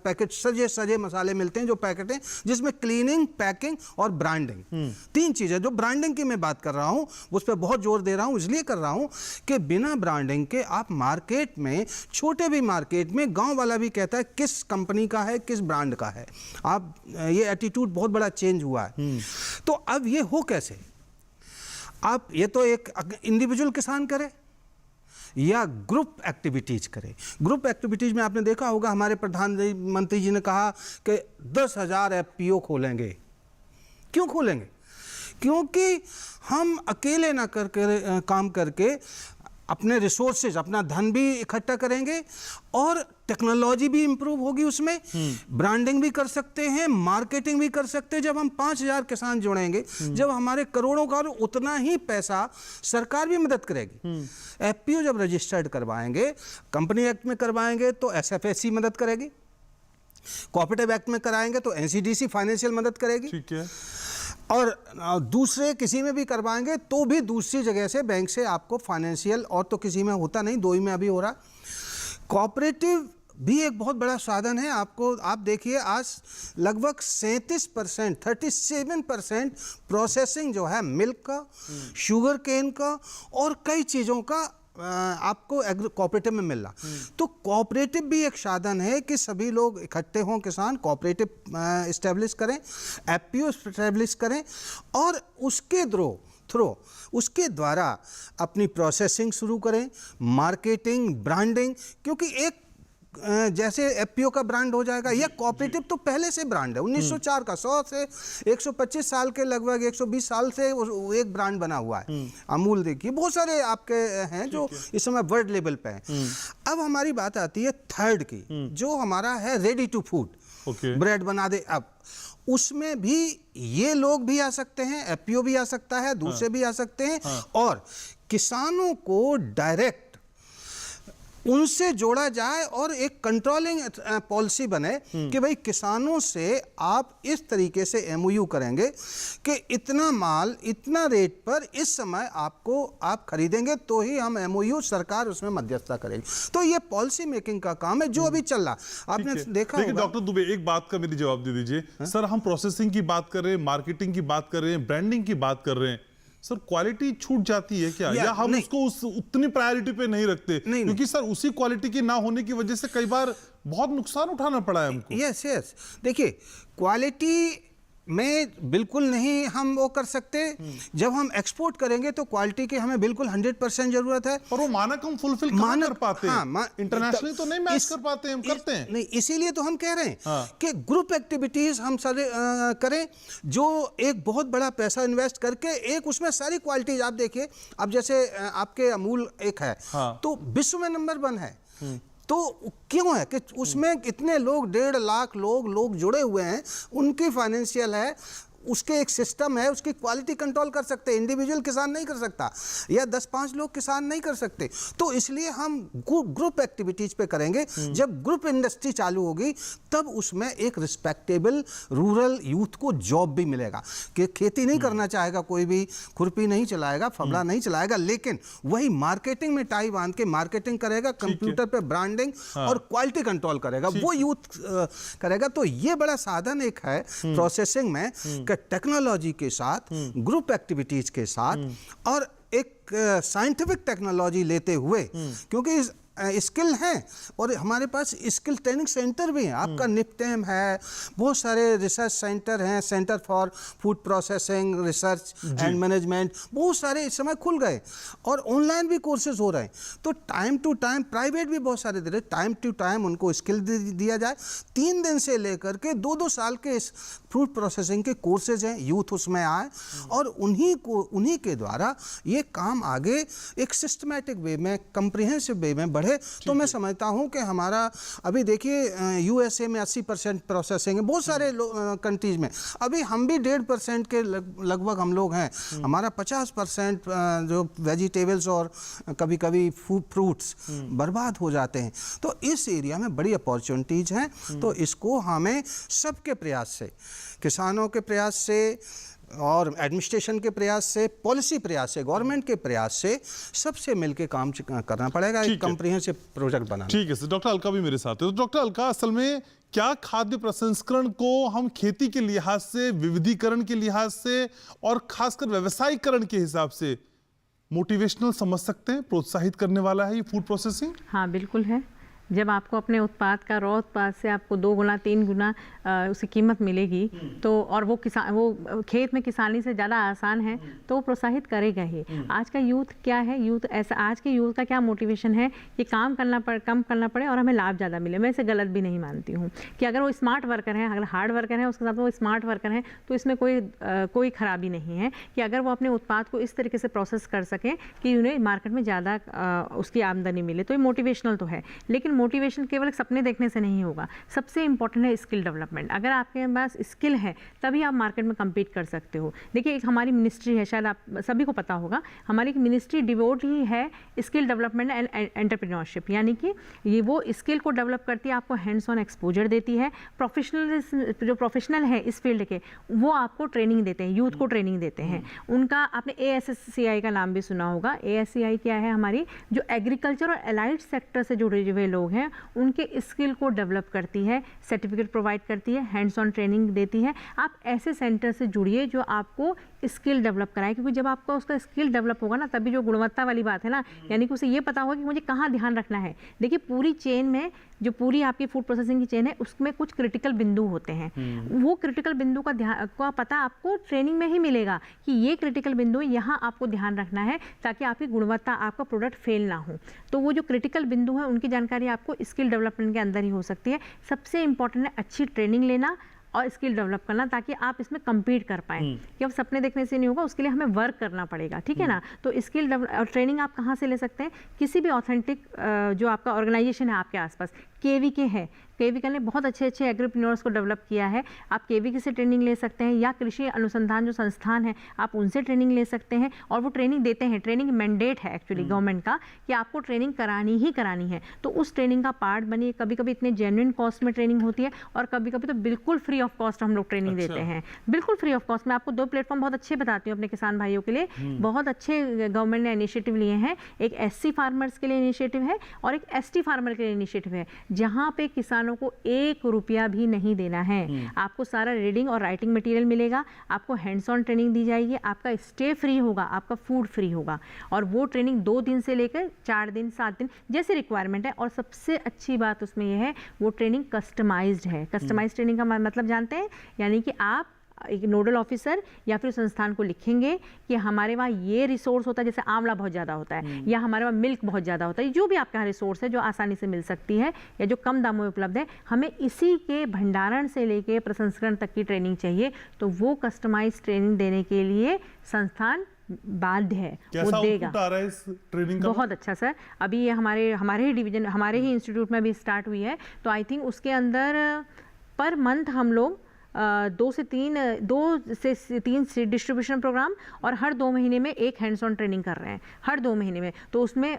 पैकेट सजे सजे मसाले मिलते हैं जो पैकेट हैं, जिसमें क्लीनिंग, पैकिंग और ब्रांडिंग, 3 चीज़ें। जो ब्रांडिंग की मैं बात कर रहा हूँ उस पर बहुत जोर दे रहा हूँ, इसलिए कर रहा हूँ कि बिना ब्रांडिंग के आप मार्केट में, छोटे भी मार्केट में, गाँव वाला भी कहता है किस कंपनी का है, किस ब्रांड का है। आप ये एटीट्यूड बहुत बड़ा चेंज हुआ है। तो अब ये हो कैसे? आप ये तो एक इंडिविजुअल किसान करे या ग्रुप एक्टिविटीज करे। ग्रुप एक्टिविटीज में आपने देखा होगा हमारे प्रधानमंत्री जी ने कहा कि 10,000 एफपीओ खोलेंगे। क्यों खोलेंगे? क्योंकि हम अकेले ना करके काम करके अपने रिसोर्सेज, अपना धन भी इकट्ठा करेंगे और टेक्नोलॉजी भी इंप्रूव होगी, उसमें ब्रांडिंग भी कर सकते हैं, मार्केटिंग भी कर सकते हैं। जब हम 5,000 किसान जुड़ेंगे, जब हमारे करोड़ों का, उतना ही पैसा सरकार भी मदद करेगी। एफपीओ जब रजिस्टर्ड करवाएंगे, कंपनी एक्ट में करवाएंगे तो एसएफएसी मदद करेगी, कोऑपरेटिव एक्ट में कराएंगे तो एनसीडीसी फाइनेंशियल मदद करेगी, ठीक है, और दूसरे किसी में भी करवाएंगे तो भी दूसरी जगह से, बैंक से आपको फाइनेंशियल, और तो किसी में होता नहीं, 2 ही में अभी हो रहा। कोऑपरेटिव भी एक बहुत बड़ा साधन है। आपको, आप देखिए आज लगभग 37%, 37% प्रोसेसिंग जो है मिल्क का, शुगर केन का और कई चीज़ों का आपको कोऑपरेटिव में मिल रहा। तो कोऑपरेटिव भी एक साधन है कि सभी लोग इकट्ठे हों, किसान कोऑपरेटिव इस्टेब्लिश करें, एफपीओ इस्टेब्लिश करें और उसके थ्रू उसके द्वारा अपनी प्रोसेसिंग शुरू करें, मार्केटिंग, ब्रांडिंग। क्योंकि एक जैसे एफपीओ का ब्रांड हो जाएगा, या कोऑपरेटिव तो पहले से ब्रांड है, 1904 का, 100 से 125 साल के, लगभग 120 साल से एक ब्रांड बना हुआ है। अमूल देखिए, बहुत सारे आपके हैं जो इस समय वर्ल्ड लेवल पे हैं। अब हमारी बात आती है थर्ड की, जो हमारा है रेडी टू फूड, ब्रेड बना दे। अब उसमें भी ये लोग भी आ सकते हैं, एफपीओ भी आ सकता है, दूसरे भी आ सकते हैं, और किसानों को डायरेक्ट उनसे जोड़ा जाए और एक कंट्रोलिंग पॉलिसी बने कि भाई किसानों से आप इस तरीके से एमओयू करेंगे कि इतना माल इतना रेट पर इस समय आप खरीदेंगे तो ही हम एमओयू, सरकार उसमें मध्यस्थता करेगी। तो ये पॉलिसी मेकिंग का काम है जो अभी चल रहा। आपने देखा, लेकिन डॉक्टर दुबे एक बात का मेरी जवाब दे दीजिए। सर, हम प्रोसेसिंग की बात कर रहे हैं, मार्केटिंग की बात कर रहे हैं, ब्रांडिंग की बात कर रहे हैं, सर क्वालिटी छूट जाती है क्या, या हम उसको उतनी प्रायोरिटी पे नहीं रखते? क्योंकि सर उसी क्वालिटी की ना होने की वजह से कई बार बहुत नुकसान उठाना पड़ा है हमको। यस, देखिए क्वालिटी में बिल्कुल नहीं हम वो कर सकते। जब हम एक्सपोर्ट करेंगे तो क्वालिटी की हमें बिल्कुल 100% जरूरत है, और वो मानक हम फुलफिल कर पाते हैं, इंटरनेशनली तो नहीं मैच कर पाते, हम करते हैं नहीं। इसीलिए तो हम कह रहे हैं कि ग्रुप एक्टिविटीज हम सारे करें, जो एक बहुत बड़ा पैसा इन्वेस्ट करके एक उसमें सारी क्वालिटीज। आप देखिए, अब जैसे आपके अमूल एक है तो विश्व में नंबर 1 है, तो क्यों है कि उसमें इतने लोग, 1.5 लाख लोग जुड़े हुए हैं, उनकी फाइनेंशियल है, उसके एक सिस्टम है, उसकी क्वालिटी कंट्रोल कर सकते हैं। इंडिविजुअल किसान नहीं कर सकता, या 10-5 लोग किसान नहीं कर सकते। तो इसलिए हम ग्रुप एक्टिविटीज पे करेंगे। जब ग्रुप इंडस्ट्री चालू होगी तब उसमें एक रिस्पेक्टेबल रूरल यूथ को जॉब भी मिलेगा। कि खेती नहीं करना चाहेगा कोई भी, खुरपी नहीं चलाएगा, फबड़ा नहीं चलाएगा, लेकिन वही मार्केटिंग में टाई बांध के मार्केटिंग करेगा, कंप्यूटर पे ब्रांडिंग और क्वालिटी कंट्रोल करेगा, वो यूथ करेगा। तो ये बड़ा साधन एक है प्रोसेसिंग में, टेक्नोलॉजी के साथ, ग्रुप एक्टिविटीज के साथ और एक साइंटिफिक टेक्नोलॉजी लेते हुए, क्योंकि स्किल हैं और हमारे पास स्किल ट्रेनिंग सेंटर भी हैं। आपका निफ्टेम है, बहुत सारे रिसर्च सेंटर हैं, centre for food processing research and management, बहुत सारे इस समय खुल गए और ऑनलाइन भी कोर्सेज हो रहे हैं। तो टाइम टू टाइम, प्राइवेट भी बहुत सारे दे रहे, टाइम टू टाइम उनको स्किल दिया जाए। 3 दिन से लेकर के 2-2 साल के इस फूड प्रोसेसिंग के कोर्सेज हैं, यूथ उसमें आए और उन्हीं के द्वारा ये काम आगे एक सिस्टमैटिक वे में, कंप्रिहेंसिव वे में बढ़े। तो मैं समझता हूं कि हमारा, अभी देखिए यूएसए में 80% प्रोसेसिंग है, बहुत सारे कंट्रीज में, अभी हम भी 1.5% के लगभग हम लोग हैं। हमारा 50% जो वेजिटेबल्स और कभी कभी फ्रूट्स बर्बाद हो जाते हैं। तो इस एरिया में बड़ी अपॉर्चुनिटीज हैं। तो इसको हमें सबके प्रयास से, किसानों के प्रयास से, और एडमिनिस्ट्रेशन के प्रयास से, पॉलिसी प्रयास से, गवर्नमेंट के प्रयास से सबसे मिलकर काम करना पड़ेगा, एक कंप्रिहेंसिव प्रोजेक्ट बनाना। ठीक है सर। डॉक्टर अलका भी मेरे साथ है। तो डॉक्टर अलका, असल में क्या खाद्य प्रसंस्करण को हम खेती के लिहाज से, विविधीकरण के लिहाज से और खासकर व्यवसायीकरण के हिसाब से मोटिवेशनल समझ सकते हैं, प्रोत्साहित करने वाला है ये फूड प्रोसेसिंग? हाँ बिल्कुल है। जब आपको अपने उत्पाद का, रॉ उत्पाद से आपको 2 गुना 3 गुना उसकी कीमत मिलेगी, तो और वो खेत में किसानी से ज़्यादा आसान है, तो वो प्रोत्साहित करेगा ही। आज का यूथ क्या है, यूथ ऐसा, आज के यूथ का क्या मोटिवेशन है कि काम कम करना पड़े और हमें लाभ ज़्यादा मिले। मैं इसे गलत भी नहीं मानती हूँ कि अगर वो स्मार्ट वर्कर है, अगर हार्ड वर्कर है, उसके साथ वो स्मार्ट वर्कर है, तो इसमें कोई खराबी नहीं है कि अगर वो अपने उत्पाद को इस तरीके से प्रोसेस कर सकें कि उन्हें मार्केट में ज़्यादा उसकी आमदनी मिले, तो ये मोटिवेशनल तो है। लेकिन मोटिवेशन केवल सपने देखने से नहीं होगा, सबसे इंपॉर्टेंट है स्किल डेवलपमेंट। अगर आपके पास स्किल है तभी आप मार्केट में कम्पीट कर सकते हो। देखिए, एक हमारी मिनिस्ट्री है, शायद आप सभी को पता होगा, हमारी मिनिस्ट्री डिवोट ही है स्किल डेवलपमेंट एंड एंटरप्रेन्योरशिप, यानी कि ये वो स्किल को डेवलप करती है, आपको हैंड्स ऑन एक्सपोजर देती है। जो प्रोफेशनल है इस फील्ड के, वो आपको ट्रेनिंग देते हैं, यूथ को ट्रेनिंग देते हैं। उनका आपने ASCI का नाम भी सुना होगा। ASCI क्या है? हमारी जो एग्रीकल्चर और एलाइड सेक्टर से जुड़े हुए लोग हैं उनके स्किल को डेवलप करती है, सर्टिफिकेट प्रोवाइड करती है, हैंड्स ऑन ट्रेनिंग देती है। आप ऐसे सेंटर से जुड़िए जो आपको स्किल डेवलप कराए, क्योंकि जब आपका उसका स्किल डेवलप होगा ना, तभी जो गुणवत्ता वाली बात है ना, यानी कि उसे ये पता होगा कि मुझे कहाँ ध्यान रखना है। देखिए, पूरी चेन में, जो पूरी आपकी फूड प्रोसेसिंग की चेन है, उसमें कुछ क्रिटिकल बिंदु होते हैं। वो क्रिटिकल बिंदु का पता आपको ट्रेनिंग में ही मिलेगा कि ये क्रिटिकल बिंदु यहाँ आपको ध्यान रखना है ताकि आपकी गुणवत्ता, आपका प्रोडक्ट फेल ना हो। तो वो जो क्रिटिकल बिंदु है उनकी जानकारी आपको स्किल डेवलपमेंट के अंदर ही हो सकती है। सबसे इंपॉर्टेंट है अच्छी ट्रेनिंग लेना और स्किल डेवलप करना, ताकि आप इसमें कम्पीट कर पाएँ। कि अब सपने देखने से नहीं होगा, उसके लिए हमें वर्क करना पड़ेगा, ठीक है ना। तो स्किल और ट्रेनिंग आप कहाँ से ले सकते हैं? किसी भी ऑथेंटिक जो आपका ऑर्गेनाइजेशन है आपके आसपास, KVK है, KVK ने बहुत अच्छे एग्रीप्रेन्योर्स को डेवलप किया है। आप KVK से ट्रेनिंग ले सकते हैं, या कृषि अनुसंधान जो संस्थान है आप उनसे ट्रेनिंग ले सकते हैं, और वो ट्रेनिंग देते हैं। ट्रेनिंग मैंडेट है एक्चुअली गवर्नमेंट का कि आपको ट्रेनिंग करानी ही करानी है। तो उस ट्रेनिंग का पार्ट बनिए। कभी कभी इतने जेन्युइन कॉस्ट में ट्रेनिंग होती है, और कभी कभी तो बिल्कुल फ्री ऑफ कॉस्ट हम लोग ट्रेनिंग देते हैं, बिल्कुल फ्री ऑफ कॉस्ट। मैं आपको 2 प्लेटफॉर्म बहुत अच्छे बताती हूँ अपने किसान भाइयों के लिए। बहुत अच्छे गवर्नमेंट ने इनिशिएटिव लिए हैं। एक SC फार्मर्स के लिए इनिशिएटिव है और एक ST फार्मर के लिए इनिशिएटिव है, जहाँ पे किसानों को 1 रुपया भी नहीं देना है। आपको सारा रीडिंग और राइटिंग मटेरियल मिलेगा, आपको हैंड्स ऑन ट्रेनिंग दी जाएगी, आपका स्टे फ्री होगा, आपका फूड फ्री होगा। और वो ट्रेनिंग 2 दिन से लेकर 4 दिन 7 दिन जैसे रिक्वायरमेंट है। और सबसे अच्छी बात उसमें यह है, वो ट्रेनिंग कस्टमाइज्ड है। कस्टमाइज्ड ट्रेनिंग का मतलब जानते हैं? यानी कि आप एक नोडल ऑफिसर या फिर संस्थान को लिखेंगे कि हमारे वहाँ ये रिसोर्स होता है, जैसे आंवला बहुत ज़्यादा होता है, या हमारे वहाँ मिल्क बहुत ज़्यादा होता है, जो भी आपके यहाँ रिसोर्स है जो आसानी से मिल सकती है या जो कम दामों में उपलब्ध है, हमें इसी के भंडारण से लेके प्रसंस्करण तक की ट्रेनिंग चाहिए। तो वो कस्टमाइज ट्रेनिंग देने के लिए संस्थान बाध्य है, वो देगा। आ रहा है इस ट्रेनिंग का? बहुत अच्छा सर। अभी ये हमारे ही डिवीजन, हमारे ही इंस्टीट्यूट में भी स्टार्ट हुई है। तो आई थिंक उसके अंदर पर मंथ हम लोग 2 से 3 डिस्ट्रीब्यूशन प्रोग्राम और हर 2 महीने में एक हैंड्स ऑन ट्रेनिंग कर रहे हैं, हर 2 महीने में। तो उसमें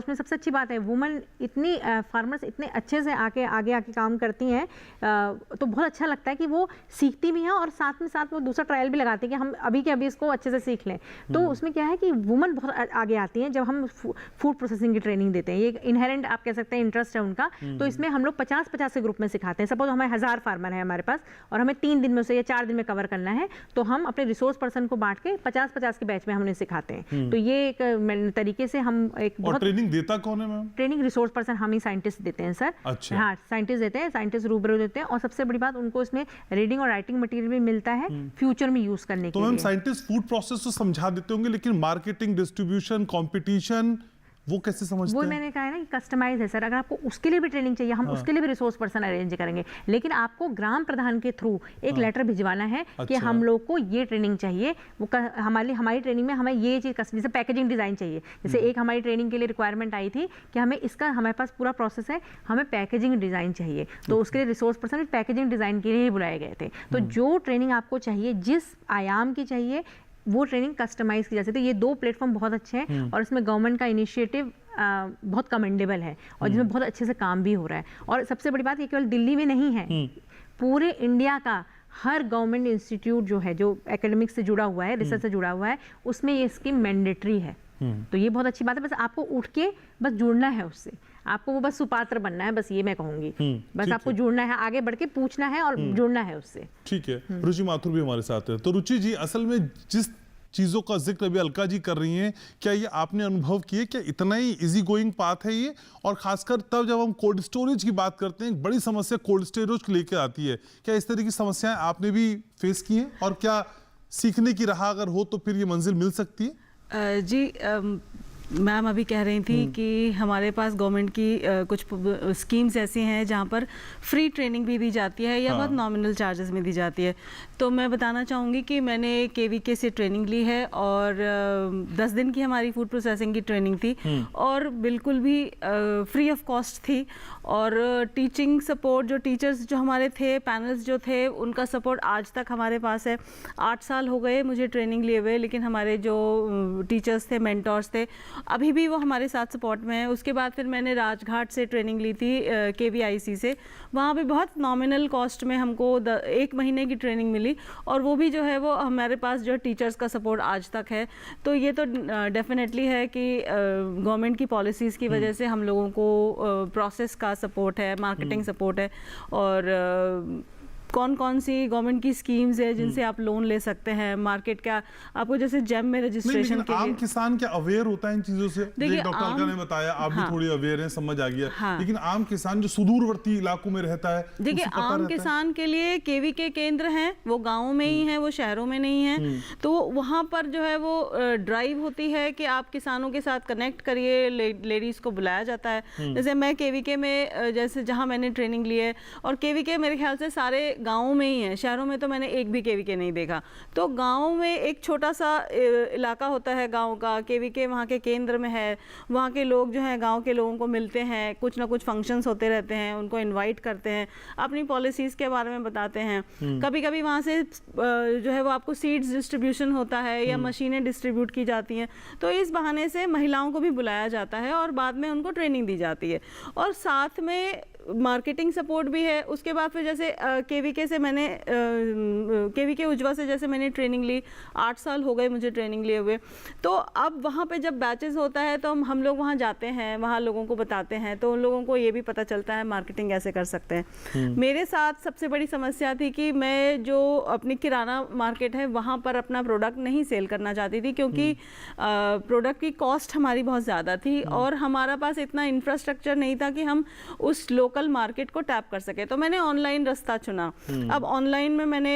सबसे अच्छी बात है, वुमेन इतनी फार्मर्स इतने अच्छे से आगे आके काम करती हैं, तो बहुत अच्छा लगता है कि वो सीखती भी हैं और साथ में साथ वो दूसरा ट्रायल भी लगाती हैं कि हम अभी के अभी इसको अच्छे से सीख लें। तो उसमें क्या है कि वुमेन बहुत आगे आती हैं जब हम फूड प्रोसेसिंग की ट्रेनिंग देते हैं। ये इनहेरेंट आप कह सकते हैं इंटरेस्ट है उनका। तो इसमें हम लोग 50-50 के ग्रुप में सिखाते हैं। सपोज हमें 1000 फार्मर है हमारे पास और हमें 3 दिन में से या 4 दिन में कवर करना है, तो हम अपने रिसोर्स पर्सन को बांट के 50-50 के बैच में हम उन्हें सिखाते हैं। तो ये एक तरीके से हम एक बहुत। ट्रेनिंग देता कौन है मैम? ट्रेनिंग रिसोर्स पर्सन हम ही साइंटिस्ट देते हैं सर। अच्छा। हाँ, साइंटिस्ट देते हैं, साइंटिस्ट रूबरू देते हैं। और सबसे बड़ी बात, उनको इसमें रीडिंग और राइटिंग मटेरियल भी मिलता है फ्यूचर में यूज करने के लिए। तो मैम साइंटिस्ट फूड प्रोसेस तो समझा देते होंगे, लेकिन मार्केटिंग, डिस्ट्रीब्यूशन, कंपटीशन वो कैसे समझते हैं? वो मैंने कहा है ना कि कस्टमाइज है सर। अगर आपको उसके लिए भी ट्रेनिंग चाहिए, हम उसके लिए भी रिसोर्स पर्सन अरेंज करेंगे, लेकिन आपको ग्राम प्रधान के थ्रू एक लेटर भिजवाना है कि हम लोग को ये ट्रेनिंग चाहिए। वो हमारी ट्रेनिंग में हमें ये चीज़, जैसे पैकेजिंग डिज़ाइन चाहिए। जैसे एक हमारी ट्रेनिंग के लिए रिक्वायरमेंट आई थी कि हमारे पास पूरा प्रोसेस है, हमें पैकेजिंग डिज़ाइन चाहिए। तो उसके लिए रिसोर्स पर्सन पैकेजिंग डिज़ाइन के लिए ही बुलाए गए थे। तो जो ट्रेनिंग आपको चाहिए, जिस आयाम की चाहिए, वो ट्रेनिंग कस्टमाइज की जा सकती है। ये 2 प्लेटफॉर्म बहुत अच्छे हैं और इसमें गवर्नमेंट का इनिशिएटिव बहुत कमेंडेबल है और जिसमें बहुत अच्छे से काम भी हो रहा है। और सबसे बड़ी बात, ये केवल दिल्ली में नहीं है, पूरे इंडिया का हर गवर्नमेंट इंस्टीट्यूट जो है, जो एकेडमिक से जुड़ा हुआ है, रिसर्च से जुड़ा हुआ है, उसमें ये स्कीम मैंडेटरी है। तो ये बहुत अच्छी बात है। बस आपको उठ के बस जुड़ना है उससे, आपको वो बस सुपात्र बनना है, बस ये मैं कहूंगी। बस आपको जुड़ना है, आगे बढ़ के पूछना है और जुड़ना है उससे। ठीक है, रुचि माथुर भी हमारे साथ है। तो रुचि जी, असल में जिस चीजों का जिक्र अभी अलका जी कर रही हैं, क्या ये आपने अनुभव किए, क्या इतना ही इजी गोइंग पाथ है ये? और खासकर तब जब हम कोल्ड स्टोरेज की बात करते हैं, एक बड़ी समस्या कोल्ड स्टोरेज को लेकर आती है, क्या इस तरह की समस्याएं आपने भी फेस की हैं? और क्या सीखने की राह अगर हो तो फिर ये मंजिल मिल सकती है? जी, मैम अभी कह रही थी कि हमारे पास गवर्नमेंट की कुछ स्कीम्स ऐसी हैं जहाँ पर फ्री ट्रेनिंग भी दी जाती है या बहुत नॉमिनल चार्जेस में दी जाती है। तो मैं बताना चाहूँगी कि मैंने केवीके से ट्रेनिंग ली है और 10 दिन की हमारी फूड प्रोसेसिंग की ट्रेनिंग थी और बिल्कुल भी फ्री ऑफ कॉस्ट थी। और टीचिंग सपोर्ट, जो टीचर्स जो हमारे थे, पैनल्स जो थे, उनका सपोर्ट आज तक हमारे पास है। 8 साल हो गए मुझे ट्रेनिंग लिए हुए, लेकिन हमारे जो टीचर्स थे, मेंटोर्स थे, अभी भी वो हमारे साथ सपोर्ट में है। उसके बाद फिर मैंने राजघाट से ट्रेनिंग ली थी, KVIC से। वहाँ पे बहुत नॉमिनल कॉस्ट में हमको 1 महीने की ट्रेनिंग मिली और वो भी जो है वो हमारे पास जो टीचर्स का सपोर्ट आज तक है। तो ये तो डेफिनेटली है कि गवर्नमेंट की पॉलिसीज़ की वजह से हम लोगों को प्रोसेस का सपोर्ट है, मार्केटिंग सपोर्ट है और कौन कौन सी गवर्नमेंट की स्कीम्स है जिनसे आप लोन ले सकते हैं, मार्केट का आपको जैसे जेम में रजिस्ट्रेशन के आम किसान क्या अवेयर होता है इन चीजों से? देखिए, डॉक्टर अलका ने बताया, आप भी थोड़ी अवेयर हैं, समझ आ गया। हाँ। लेकिन आम किसान जो सुदूरवर्ती इलाकों में रहता है, देखिए, आम किसान के लिए केवीके केंद्र हैं, वो गाँव में ही हैं, वो शहरों में नहीं है। तो वहाँ पर जो है वो ड्राइव होती है कि आप किसानों के साथ कनेक्ट करिए, लेडीज को बुलाया जाता है। जैसे मैं केवीके में, जैसे जहाँ मैंने ट्रेनिंग ली है, और केवीके मेरे ख्याल से सारे गाँव में ही है, शहरों में तो मैंने एक भी केवीके नहीं देखा। तो गाँव में एक छोटा सा इलाका होता है गाँव का, केवीके वहाँ के केंद्र में है। वहाँ के लोग जो हैं गाँव के लोगों को मिलते हैं, कुछ ना कुछ फंक्शंस होते रहते हैं, उनको इनवाइट करते हैं, अपनी पॉलिसीज़ के बारे में बताते हैं। कभी कभी वहाँ से जो है वो आपको सीड्स डिस्ट्रीब्यूशन होता है या मशीनें डिस्ट्रीब्यूट की जाती हैं। तो इस बहाने से महिलाओं को भी बुलाया जाता है और बाद में उनको ट्रेनिंग दी जाती है और साथ में मार्केटिंग सपोर्ट भी है। उसके बाद फिर जैसे केवीके से मैंने केवीके उज्जवा से जैसे मैंने ट्रेनिंग ली, 8 साल हो गए मुझे ट्रेनिंग लिए हुए। तो अब वहाँ पे जब बैचेस होता है तो हम लोग वहाँ जाते हैं, वहाँ लोगों को बताते हैं, तो उन लोगों को ये भी पता चलता है मार्केटिंग कैसे कर सकते हैं। मेरे साथ सबसे बड़ी समस्या थी कि मैं जो अपनी किराना मार्केट है वहाँ पर अपना प्रोडक्ट नहीं सेल करना चाहती थी, क्योंकि प्रोडक्ट की कॉस्ट हमारी बहुत ज़्यादा थी और हमारा पास इतना इंफ्रास्ट्रक्चर नहीं था कि हम उस लोकल मार्केट को टैप कर सके। तो मैंने ऑनलाइन रास्ता चुना। अब ऑनलाइन में मैंने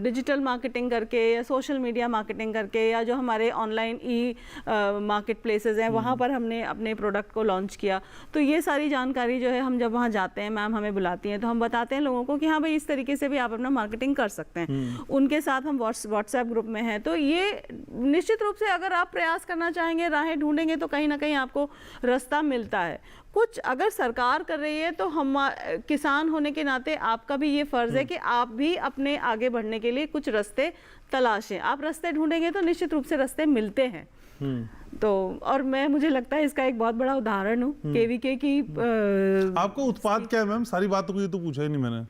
डिजिटल मार्केटिंग करके या सोशल मीडिया मार्केटिंग करके या जो हमारे ऑनलाइन मार्केट प्लेसेस हैं वहाँ पर हमने अपने प्रोडक्ट को लॉन्च किया। तो ये सारी जानकारी जो है हम जब वहाँ जाते हैं, मैम हमें बुलाती हैं तो हम बताते हैं लोगों को कि हाँ भाई इस तरीके से भी आप अपना मार्केटिंग कर सकते हैं। उनके साथ हम व्हाट्सएप ग्रुप में हैं। तो ये निश्चित रूप से अगर आप प्रयास करना चाहेंगे, राहें ढूंढेंगे तो कहीं ना कहीं आपको रास्ता मिलता है। कुछ अगर सरकार कर रही है तो हम किसान होने के नाते आपका भी ये फर्ज है कि आप भी अपने आगे बढ़ने के लिए कुछ रास्ते तलाशें। आप रास्ते ढूंढेंगे तो निश्चित रूप से रास्ते मिलते हैं। तो और मैं, मुझे लगता है इसका एक बहुत बड़ा उदाहरण हूँ केवीके की। आपको उत्पाद क्या है मैम? सारी बातों को ये तो पूछा ही नहीं मैंने।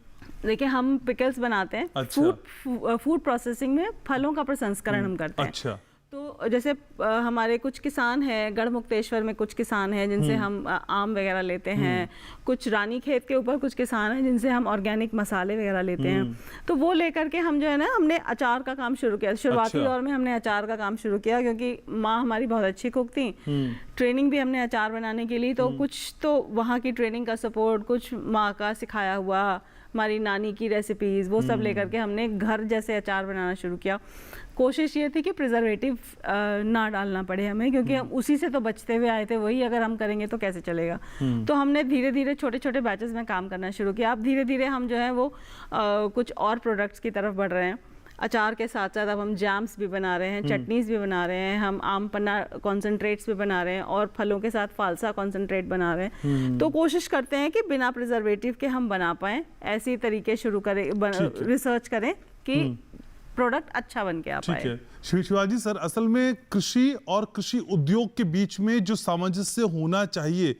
देखिए, हम पिकल्स बनाते हैं। अच्छा। फूड प्रोसेसिंग में फलों का प्रसंस्करण हम करते हैं। अच्छा। तो जैसे हमारे कुछ किसान हैं, गढ़मुक्तेश्वर में कुछ किसान हैं जिनसे हम आम वगैरह लेते हैं। कुछ रानीखेत के ऊपर कुछ किसान हैं जिनसे हम ऑर्गेनिक मसाले वगैरह लेते हैं। तो वो लेकर के हम जो है ना, हमने अचार का काम शुरू किया। शुरुआती दौर में हमने अचार का काम शुरू किया क्योंकि माँ हमारी बहुत अच्छी कुक थी। ट्रेनिंग भी हमने अचार बनाने के लिए, तो कुछ तो वहाँ की ट्रेनिंग का सपोर्ट, कुछ माँ का सिखाया हुआ, हमारी नानी की रेसिपीज़, वो सब लेकर के हमने घर जैसे अचार बनाना शुरू किया। कोशिश ये थी कि प्रिजर्वेटिव ना डालना पड़े हमें, क्योंकि हम उसी से तो बचते हुए आए थे, वही अगर हम करेंगे तो कैसे चलेगा। तो हमने धीरे धीरे छोटे छोटे बैचेस में काम करना शुरू किया। अब धीरे धीरे हम जो है वो कुछ और प्रोडक्ट्स की तरफ बढ़ रहे हैं। अचार के साथ साथ अब हम जैम्स भी बना रहे हैं, चटनीज़ भी बना रहे हैं, हम आम पन्ना कॉन्सेंट्रेट्स भी बना रहे हैं और फलों के साथ फालसा कॉन्सेंट्रेट बना रहे हैं। तो कोशिश करते हैं कि बिना प्रिजर्वेटिव के हम बना पाएँ, ऐसी तरीके शुरू करें, रिसर्च करें कि प्रोडक्ट अच्छा बन के आ पाए। ठीक है शिवाजी सर, असल में कृषि और कृषि उद्योग के बीच में जो सामंजस्य होना चाहिए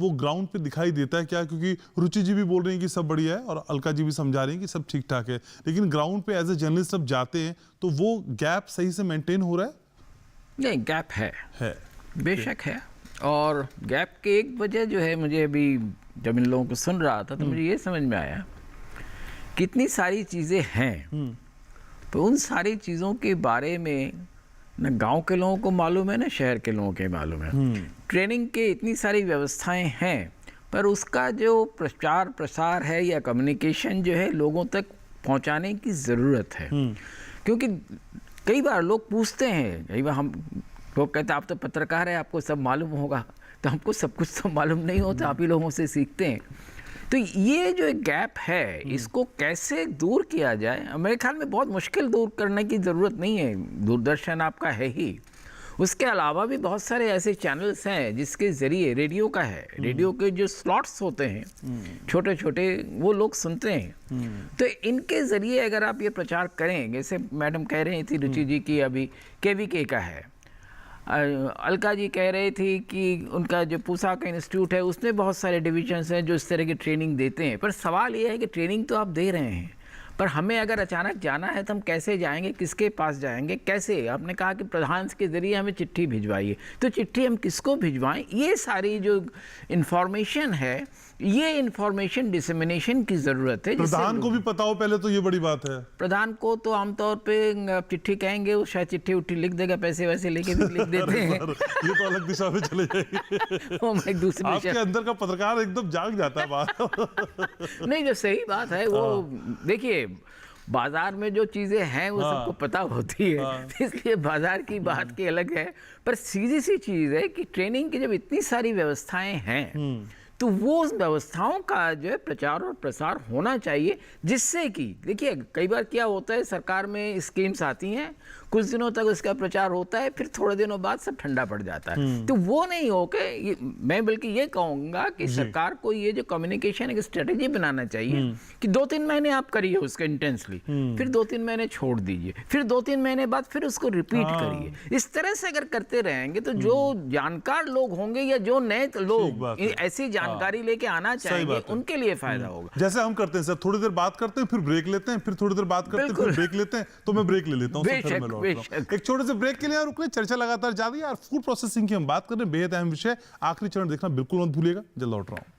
वो ग्राउंड पे दिखाई देता है क्या? क्योंकि रुचि जी भी बोल रही हैं कि सब बढ़िया है और अलका जी भी समझा रही हैं कि सब ठीक ठाक है, लेकिन ग्राउंड पे एज ए जर्नलिस्ट अब जाते हैं तो वो गैप सही से मेंटेन हो रहा है? नहीं, गैप है बेशक है। और गैप की एक वजह जो है, मुझे अभी जब इन लोगों को सुन रहा था तो मुझे ये समझ में आया कितनी सारी चीज़ें हैं, तो उन सारी चीज़ों के बारे में न गांव के लोगों को मालूम है, न शहर के लोगों के मालूम है। ट्रेनिंग के इतनी सारी व्यवस्थाएं हैं, पर उसका जो प्रचार प्रसार है या कम्युनिकेशन जो है लोगों तक पहुंचाने की ज़रूरत है। क्योंकि कई बार लोग पूछते हैं, कई बार हम लोग कहते हैं आप तो पत्रकार हैं, आपको सब मालूम होगा, तो हमको सब कुछ तो मालूम नहीं होता, आप ही लोगों से सीखते हैं। तो ये जो एक गैप है, इसको कैसे दूर किया जाए, मेरे ख्याल में बहुत मुश्किल दूर करने की ज़रूरत नहीं है। दूरदर्शन आपका है ही, उसके अलावा भी बहुत सारे ऐसे चैनल्स हैं जिसके ज़रिए, रेडियो का है, रेडियो के जो स्लॉट्स होते हैं छोटे छोटे, वो लोग सुनते हैं। तो इनके ज़रिए अगर आप ये प्रचार करें, जैसे मैडम कह रही थी रुचि जी की अभी KVK का है, अलका जी कह रही थी कि उनका जो पूसा का इंस्टीट्यूट है उसमें बहुत सारे डिविजन्स हैं जो इस तरह की ट्रेनिंग देते हैं। पर सवाल ये है कि ट्रेनिंग तो आप दे रहे हैं, पर हमें अगर अचानक जाना है तो हम कैसे जाएंगे, किसके पास जाएंगे, कैसे? आपने कहा कि प्रधान के ज़रिए हमें चिट्ठी भिजवाइए, तो चिट्ठी हम किसको भिजवाएं? ये सारी जो इन्फॉर्मेशन है, ये इन्फॉर्मेशन डिसेमिनेशन की ज़रूरत है। प्रधान को भी पता हो पहले, तो ये बड़ी बात है। प्रधान को तो आमतौर पे चिट्ठी कहेंगे, वो शायद चिट्ठी उट्ठी लिख देगा, पैसे वैसे लेके भी लिख देते हैं। ये तो अलग दिशा में चले जाएंगे। एक दूसरी आपके अंदर का पत्रकार एकदम जाग जाता है बात। नहीं, जो सही बात है वो देखिए, बाजार में जो चीजें हैं वो सबको पता होती है, इसलिए बाजार की बात की अलग है। पर सीधी सी चीज है कि ट्रेनिंग की जब इतनी सारी व्यवस्थाएं हैं, तो वो उस व्यवस्थाओं का जो है प्रचार और प्रसार होना चाहिए, जिससे कि देखिए कई बार क्या होता है, सरकार में स्कीम्स आती हैं, कुछ दिनों तक उसका प्रचार होता है, फिर थोड़े दिनों बाद सब ठंडा पड़ जाता है। तो वो नहीं हो के मैं बल्कि ये कहूँगा कि सरकार को ये जो कम्युनिकेशन एक स्ट्रेटेजी बनाना चाहिए कि 2-3 महीने आप करिए उसका इंटेंसली, फिर 2-3 महीने छोड़ दीजिए, फिर 2-3 महीने बाद फिर उसको रिपीट करिए। इस तरह से अगर करते रहेंगे तो जो जानकार लोग होंगे या जो नए लोग ऐसी जानकारी लेके आना चाहेंगे, उनके लिए फायदा होगा। जैसे हम करते हैं सर, थोड़ी देर बात करते हैं, फिर ब्रेक लेते हैं, फिर थोड़ी देर बात करते हैं, फिर ब्रेक लेते हैं, तो मैं ब्रेक ले लेता हूँ। एक छोटे से ब्रेक के लिए रुक, चर्चा लगातार जारी है। फूड प्रोसेसिंग की हम बात कर रहे हैं, बेहद अहम विषय। आखिरी चरण देखना बिल्कुल मत भूलिएगा। जल्द लौट रहा हूं।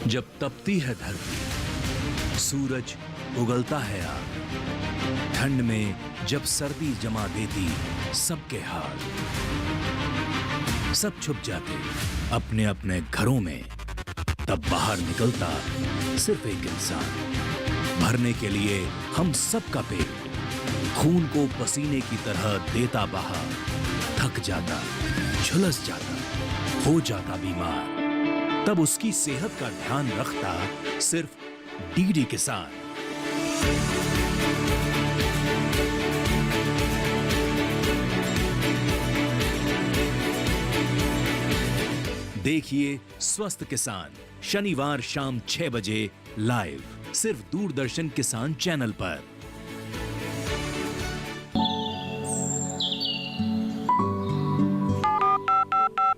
जब तपती है धरती, सूरज उगलता है आग, ठंड में जब सर्दी जमा देती सबके हाल, सब छुप जाते अपने अपने घरों में, तब बाहर निकलता सिर्फ एक इंसान। भरने के लिए हम सबका पेट, खून को पसीने की तरह देता बहा, थक जाता, झुलस जाता, हो जाता बीमार, तब उसकी सेहत का ध्यान रखता सिर्फ DD किसान। देखिए स्वस्थ किसान शनिवार शाम 6 बजे लाइव, सिर्फ दूरदर्शन किसान चैनल पर।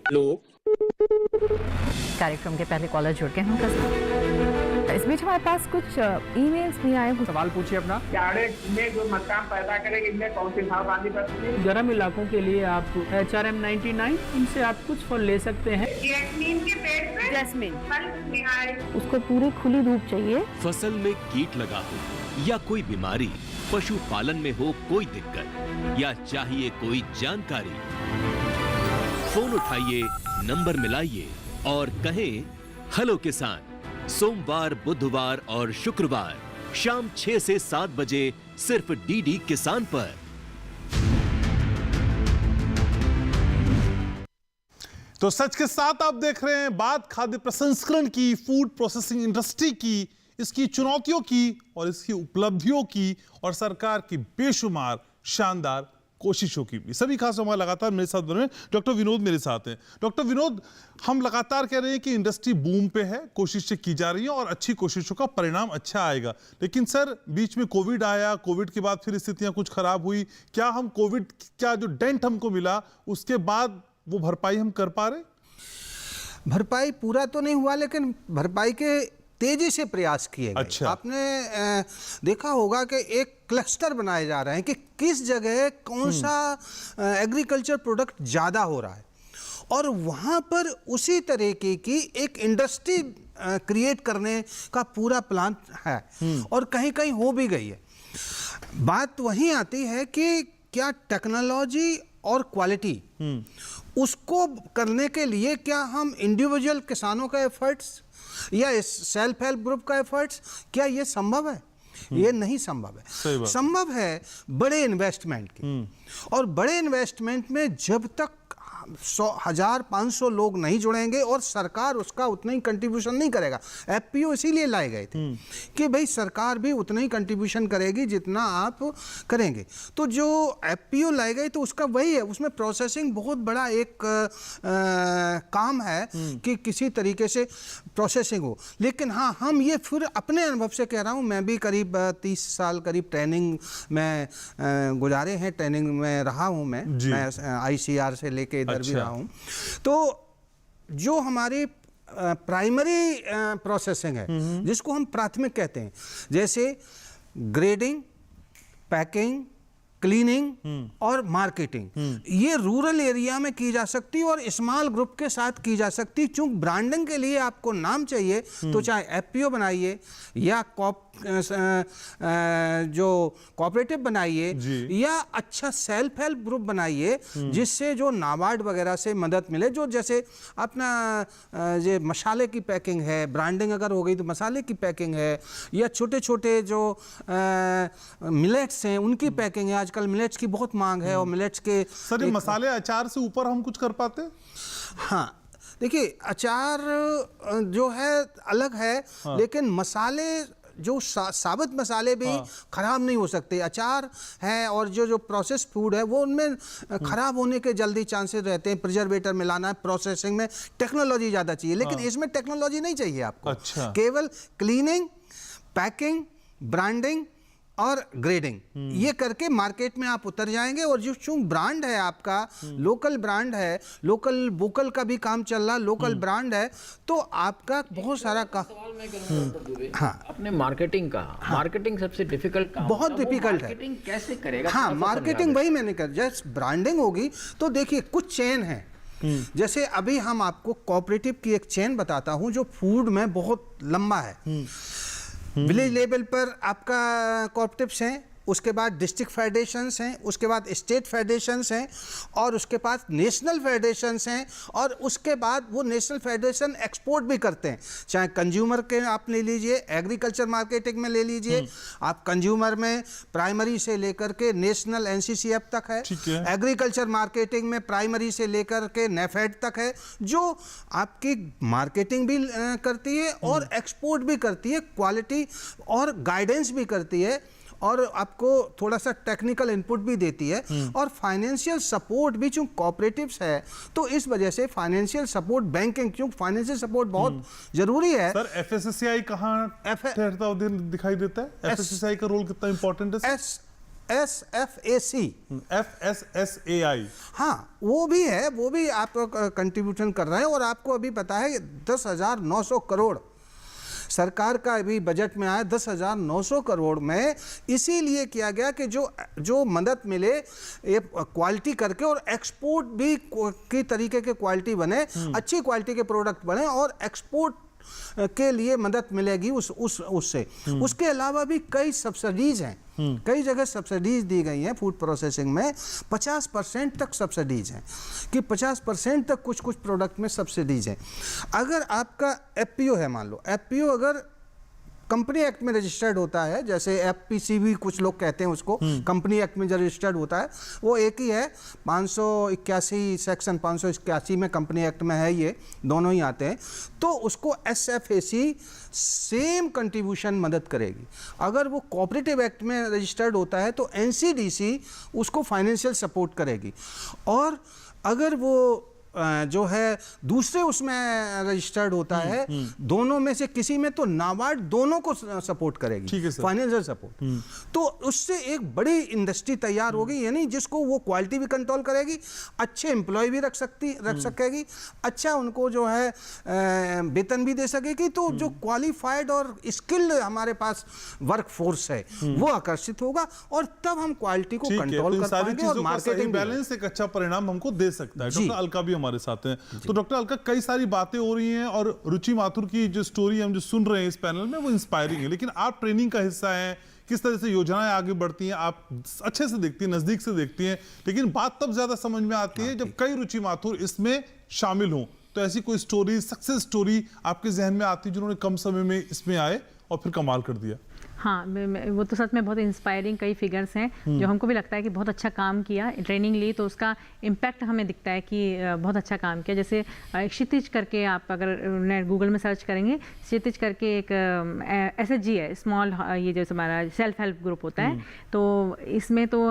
हेलो, कार्यक्रम के पहले कॉलर जुड़ गए हैं उनका। इस बीच हमारे पास कुछ ईमेल्स भी आए। सवाल पूछिए अपना। में जो मकान पैदा करेगी, इनमें कौन सी सावधानी बरतनी है? गर्म इलाकों के लिए आप HRM 99 इनसे आप कुछ फल ले सकते हैं। जैस्मीन के पेड़ पे जैस्मीन फल निहार, उसको पूरी खुली धूप चाहिए। फसल में कीट लगा हो या कोई बीमारी, पशुपालन में हो कोई दिक्कत या चाहिए कोई जानकारी, फोन उठाइए, नंबर मिलाइए और कहें हेलो किसान। सोमवार, बुधवार और शुक्रवार शाम 6 से 7 बजे सिर्फ DD किसान पर। तो सच के साथ आप देख रहे हैं बात खाद्य प्रसंस्करण की, फूड प्रोसेसिंग इंडस्ट्री की, इसकी चुनौतियों की और इसकी उपलब्धियों की और सरकार की बेशुमार शानदार कोशिशों की भी। सभी खास हमारे लगातार मेरे साथ बने डॉक्टर विनोद मेरे साथ हैं। डॉक्टर विनोद, हम लगातार कह रहे हैं कि इंडस्ट्री बूम पे है, कोशिशें की जा रही हैं और अच्छी कोशिशों का परिणाम अच्छा आएगा, लेकिन सर बीच में कोविड आया, कोविड के बाद फिर स्थितियां कुछ खराब हुई। क्या हम कोविड का जो डेंट हमको मिला उसके बाद वो भरपाई हम कर पा रहे? भरपाई पूरा तो नहीं हुआ, लेकिन भरपाई के तेजी से प्रयास किए गए। अच्छा। आपने देखा होगा कि एक क्लस्टर बनाए जा रहे हैं कि किस जगह कौन सा एग्रीकल्चर प्रोडक्ट ज़्यादा हो रहा है, और वहाँ पर उसी तरीके की एक इंडस्ट्री क्रिएट करने का पूरा प्लान है, और कहीं कहीं हो भी गई है। बात वहीं आती है कि क्या टेक्नोलॉजी और क्वालिटी उसको करने के लिए क्या हम इंडिविजुअल किसानों का एफर्ट्स या सेल्फ हेल्प ग्रुप का एफर्ट्स, क्या ये संभव है? ये नहीं संभव है। संभव है बड़े इन्वेस्टमेंट की, और बड़े इन्वेस्टमेंट में जब तक 1,000-500 लोग नहीं जुड़ेंगे और सरकार उसका उतना ही कंट्रीब्यूशन नहीं करेगा। एफपीओ इसीलिए लाए गए थे कि भाई सरकार भी उतना ही कंट्रीब्यूशन करेगी जितना आप करेंगे। तो जो एफपीओ लाए गए तो उसका वही है, उसमें प्रोसेसिंग बहुत बड़ा एक काम है कि किसी तरीके से प्रोसेसिंग हो। लेकिन हाँ, हम ये फिर अपने अनुभव से कह रहा हूँ, मैं भी करीब 30 साल करीब ट्रेनिंग में गुजारे हैं, ट्रेनिंग में रहा हूँ मैं ICR से लेके इधर भी रहा हूँ। तो जो हमारी प्राइमरी प्रोसेसिंग है, जिसको हम प्राथमिक कहते हैं, जैसे ग्रेडिंग, पैकिंग, क्लीनिंग और मार्केटिंग, ये रूरल एरिया में की जा सकती है और स्मॉल ग्रुप के साथ की जा सकती है। चूंकि ब्रांडिंग के लिए आपको नाम चाहिए, तो चाहे एफपीओ बनाइए या जो कोऑपरेटिव बनाइए या अच्छा सेल्फ हेल्प ग्रुप बनाइए, जिससे जो नाबार्ड वगैरह से मदद मिले। जो जैसे अपना ये मसाले की पैकिंग है, ब्रांडिंग अगर हो गई तो मसाले की पैकिंग है, या छोटे छोटे जो मिलेट्स हैं उनकी पैकिंग है। आजकल मिलेट्स की बहुत मांग है, और मिलेट्स के सर ये मसाले अचार से ऊपर हम कुछ कर पाते? हाँ, देखिए अचार जो है अलग है, लेकिन मसाले जो साबुत मसाले भी खराब नहीं हो सकते। अचार है और जो प्रोसेस फूड है वो उनमें खराब होने के जल्दी चांसेस रहते हैं। प्रिजर्वेटर मिलाना है, प्रोसेसिंग में टेक्नोलॉजी ज़्यादा चाहिए, लेकिन इसमें टेक्नोलॉजी नहीं चाहिए आपको। अच्छा। केवल क्लीनिंग, पैकिंग, ब्रांडिंग और ग्रेडिंग, ये करके मार्केट में आप उतर जाएंगे। और जो चूंकि ब्रांड है आपका, लोकल ब्रांड है, लोकल वोकल का भी काम चल रहा, लोकल ब्रांड है, तो आपका बहुत सारा हाँ, अपने मार्केटिंग का, मार्केटिंग सबसे डिफिकल्ट काम, बहुत डिफिकल्ट है। मार्केटिंग कैसे करेगा? हाँ, मार्केटिंग वही मैंने कर, जैसे ब्रांडिंग होगी तो देखिए कुछ चेन है, जैसे अभी हम आपको कोऑपरेटिव की एक चेन बताता हूँ जो फूड में बहुत लंबा है। विलेज लेवल पर आपका कोऑपरेटिव्स हैं, उसके बाद डिस्ट्रिक्ट फेडरेशंस हैं, उसके बाद स्टेट फेडरेशंस हैं, और उसके पास नेशनल फेडरेशंस हैं, और उसके बाद वो नेशनल फेडरेशन एक्सपोर्ट भी करते हैं। चाहे कंज्यूमर के आप ले लीजिए, एग्रीकल्चर मार्केटिंग में ले लीजिए, आप कंज्यूमर में प्राइमरी से लेकर के नेशनल NCCF तक है, एग्रीकल्चर मार्केटिंग में प्राइमरी से लेकर के नेफेड तक है, जो आपकी मार्केटिंग भी करती है और एक्सपोर्ट भी करती है, क्वालिटी और गाइडेंस भी करती है, और आपको थोड़ा सा टेक्निकल इनपुट भी देती है, और फाइनेंशियल सपोर्ट भी। चूंकि कोऑपरेटिव्स है तो इस वजह से फाइनेंशियल सपोर्ट, बैंकिंग, क्योंकि फाइनेंशियल सपोर्ट बहुत जरूरी है। सर FSSAI कहाँ ठहरता दिखाई देता है? FSSAI का रोल कितना इंपॉर्टेंट है? FSSAI, हाँ वो भी है, वो भी आप कंट्रीब्यूशन कर रहे हैं। और आपको अभी पता है 10,900 करोड़ सरकार का अभी बजट में आया, 10,900 करोड़ में इसीलिए किया गया कि जो मदद मिले ये क्वालिटी करके, और एक्सपोर्ट भी की तरीके के क्वालिटी बने, अच्छी क्वालिटी के प्रोडक्ट बने, और एक्सपोर्ट के लिए मदद मिलेगी उससे। उसके अलावा भी कई सब्सिडीज हैं, कई जगह सब्सिडीज दी गई हैं फूड प्रोसेसिंग में। 50% तक सब्सिडीज हैं, कि 50% तक कुछ प्रोडक्ट में सब्सिडीज हैं। अगर आपका एफपीओ है, मान लो एफपीओ अगर कंपनी एक्ट में रजिस्टर्ड होता है, जैसे एफपीसी भी कुछ लोग कहते हैं उसको, कंपनी एक्ट में जो रजिस्टर्ड होता है वो एक ही है। 581 सेक्शन 581 में कंपनी एक्ट में है, ये दोनों ही आते हैं। तो उसको एसएफएसी सेम कंट्रीब्यूशन मदद करेगी। अगर वो कोऑपरेटिव एक्ट में रजिस्टर्ड होता है तो एनसीडीसी उसको फाइनेंशियल सपोर्ट करेगी। और अगर वो जो है दूसरे उसमें रजिस्टर्ड होता है, दोनों में से किसी में, तो नाबार्ड दोनों को सपोर्ट करेगी, फाइनेंशियल सपोर्ट। तो उससे एक बड़ी इंडस्ट्री तैयार होगी, यानी जिसको वो क्वालिटी भी कंट्रोल करेगी, अच्छे एम्प्लॉय भी रख सकेगी, अच्छा उनको जो है वेतन भी दे सकेगी। तो जो क्वालिफाइड और स्किल्ड हमारे पास वर्क फोर्स है वो आकर्षित होगा, और तब हम क्वालिटी को कंट्रोल कर पाएंगे और मार्केटिंग बैलेंस एक अच्छा परिणाम हमको दे सकता है। डॉक्टर अलका भी हमारे साथ हैं। तो डॉक्टर अलका, कई सारी बातें हो रही हैं और रुचि माथुर की जो स्टोरी हम जो सुन रहे हैं इस पैनल में वो इंस्पायरिंग है, लेकिन आप ट्रेनिंग का हिस्सा हैं, किस तरह से योजनाएं आगे बढ़ती हैं आप अच्छे से देखती हैं, नजदीक से देखती हैं, लेकिन बात तब ज्यादा समझ में आती है जब कई रुचि माथुर इसमें शामिल हों। तो ऐसी कोई स्टोरी, सक्सेस स्टोरी आपके जहन में आती है जिन्होंने कम समय में इसमें आए और फिर कमाल कर दिया? हाँ, वो तो सच में बहुत इंस्पायरिंग कई फिगर्स हैं जो हमको भी लगता है कि बहुत अच्छा काम किया, ट्रेनिंग ली तो उसका इम्पैक्ट हमें दिखता है कि बहुत अच्छा काम किया। जैसे क्षितिज करके आप अगर गूगल में सर्च करेंगे, क्षितिज करके एक एसएचजी है, स्मॉल, ये जो हमारा सेल्फ हेल्प ग्रुप होता है, तो इसमें तो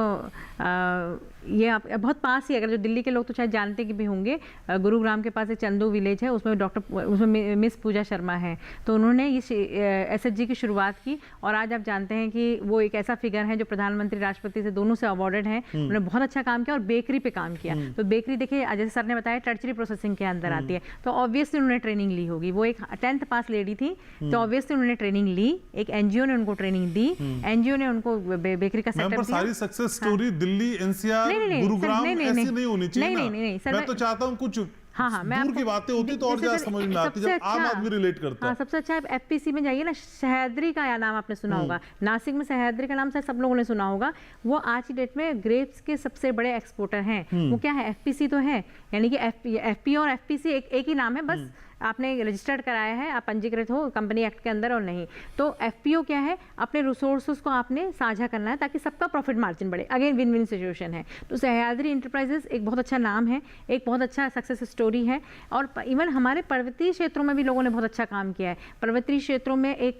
ये आप बहुत पास ही, अगर जो दिल्ली के लोग तो शायद जानते कि भी होंगे, गुरुग्राम के पास एक चंदू विलेज है, उसमें मिस पूजा शर्मा है, तो उन्होंने इस एसएचजी की शुरुआत की। और आज आप जानते हैं कि वो एक ऐसा फिगर है जो प्रधानमंत्री, राष्ट्रपति से दोनों से अवार्डेड है। उन्होंने बहुत अच्छा काम किया और बेकरी पे काम किया। तो बेकरी देखिए, जैसे सर ने बताया, टर्चरी प्रोसेसिंग के अंदर आती है, तो ऑब्वियसली उन्होंने ट्रेनिंग ली होगी। वो एक 10th पास लेडी थी, तो ऑब्वियसली उन्होंने ट्रेनिंग ली, एक एनजीओ ने उनको ट्रेनिंग दी, एनजीओ ने उनको बेकरी का सेटअप दिया। सारी success story Delhi, NCR, Gurugram ऐसी नहीं होनी चाहिए। नहीं, मैं तो चाहता हूँ कुछ दूर की बातें होती तो और ज्यादा समझ में आती, जब आम आदमी रिलेट करता है। सबसे अच्छा एफपीसी में जाइए ना, सह्याद्री का नाम आपने सुना होगा, नासिक में सह्याद्री का नाम शायद सब लोगों ने सुना होगा। वो आज की डेट में ग्रेप्स के सबसे बड़े एक्सपोर्टर हैं। वो क्या है, एफपीसी तो है, यानी कि एफपीओ और एफपीसी एक ही नाम है, बस आपने रजिस्टर्ड कराया है, आप पंजीकृत हो कंपनी एक्ट के अंदर और नहीं। तो एफपीओ क्या है, अपने रिसोर्सेज को आपने साझा करना है ताकि सबका प्रॉफिट मार्जिन बढ़े। अगेन विन विन सिचुएशन है। तो सह्याद्री इंटरप्राइजेस एक बहुत अच्छा नाम है, एक बहुत अच्छा सक्सेस स्टोरी है। और इवन हमारे पर्वतीय क्षेत्रों में भी लोगों ने बहुत अच्छा काम किया है। पर्वतीय क्षेत्रों में एक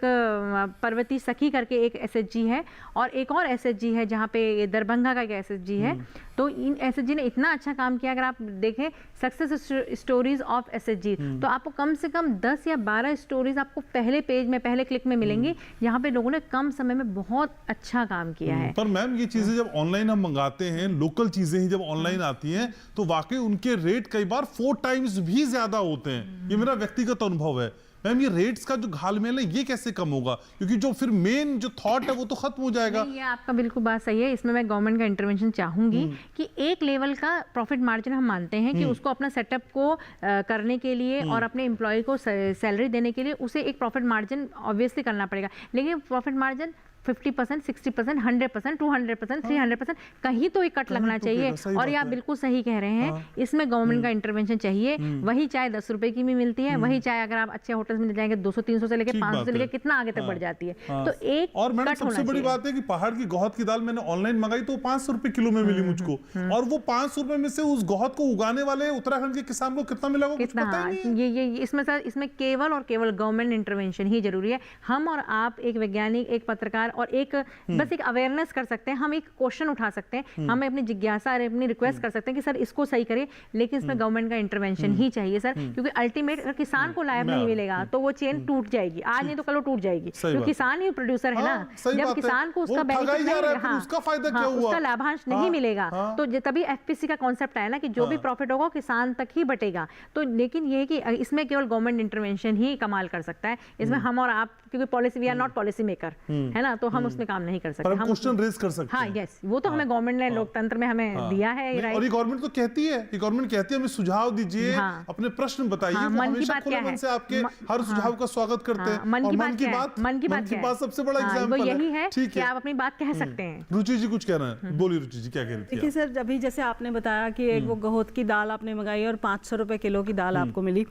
पर्वतीय सखी करके एक एसएचजी है, और एक और एसएचजी है जहाँ पे दरभंगा का एक एसएचजी है। तो इन एसएचजी ने इतना अच्छा काम किया, अगर आप देखें सक्सेस स्टोरीज ऑफ एसएचजी, तो आपको कम से कम 10 या 12 स्टोरीज आपको पहले पेज में, पहले क्लिक में मिलेंगी, यहाँ पे लोगों ने कम समय में बहुत अच्छा काम किया है। पर मैम, ये चीजें जब ऑनलाइन हम मंगाते हैं, लोकल चीजें ही जब ऑनलाइन आती हैं, तो वाकई उनके रेट कई बार 4 टाइम्स भी ज्यादा होते हैं। ये मेरा व्यक्तिगत अनुभव है। मैम, ये रेट्स का जो घालमेल है ये कैसे कम होगा, क्योंकि जो फिर मेन जो थॉट है वो तो खत्म हो जाएगा। ये आपका बिल्कुल बात सही है। इसमें मैं गवर्नमेंट का इंटरवेंशन चाहूंगी कि एक लेवल का प्रॉफिट मार्जिन हम मानते हैं कि उसको अपना सेटअप को करने के लिए और अपने एम्प्लॉय को सैलरी देने के लिए उसे एक प्रॉफिट मार्जिन ऑब्वियसली करना पड़ेगा। लेकिन प्रॉफिट मार्जिन 50%, 60%, 100%, 200%, 300% कहीं तो एक कट लगना चाहिए। और ये आप बिल्कुल सही कह रहे हैं, इसमें गवर्नमेंट का इंटरवेंशन चाहिए। वही चाय 10 रुपए की भी मिलती है, वही चाय अगर आप अच्छे होटल में जाएंगे 200-300 से लेकर 500 से लेकर कितना आगे तक बढ़ जाती है। तो एक और मैडम, सबसे बड़ी बात है कि पहाड़ की गौहत की दाल मैंने ऑनलाइन मंगाई तो 500 रुपए किलो में मिली मुझको, और वो 500 रुपए में से उस गौहत को उगाने वाले उत्तराखंड के किसान को कितना मिला वो कितना, ये इसमें केवल और केवल गवर्नमेंट इंटरवेंशन ही जरूरी है। हम और आप एक वैज्ञानिक, एक पत्रकार और एक बस एक अवेयरनेस कर सकते हैं, हम एक क्वेश्चन उठा सकते हैं, हम अपनी जिज्ञासा और अपनी रिक्वेस्ट कर सकते हैं कि सर इसको सही करिए, लेकिन इसमें गवर्नमेंट का इंटरवेंशन ही चाहिए सर, क्योंकि अल्टीमेट अगर किसान को लाभ नहीं मिलेगा तो वो चेन टूट जाएगी, आज नहीं तो कल टूट जाएगी, क्योंकि किसान ही प्रोड्यूसर है ना। जब किसान को उसका बेनिफिट नहीं मिलेगा, उसका लाभांश नहीं मिलेगा, तो तभी एफपीसी का कॉन्सेप्ट आया ना कि जो भी प्रॉफिट होगा किसान तक ही बटेगा। तो लेकिन ये कि इसमें केवल गवर्नमेंट इंटरवेंशन ही कमाल कर सकता है। इसमें हम और आप, क्योंकि policy, we are not policy maker, है ना, तो हम उसमें काम नहीं कर सकते। हम क्वेश्चन रेज कर सकते हैं। हाँ, यस, वो तो हमें गवर्नमेंट ने लोकतंत्र में हमें दिया है। और ये गवर्नमेंट तो कहती है, ये गवर्नमेंट कहती है हमें सुझाव दीजिए, अपने प्रश्न बताइए। वो हमेशा खुले मन से आपके हर सुझाव का स्वागत करते हैं। मन की बात सबसे बड़ा एग्जाम्पल वो यही है ठीक कि आप अपनी बात कह सकते हैं। रुचि जी कुछ कहना है, बोलिए रुचि जी, क्या कह रही थी? देखिए सर, अभी जैसे आपने बताया कि एक वो गहोत की दाल आपने मंगाई और 500 रुपए किलो की दाल आपको मिली,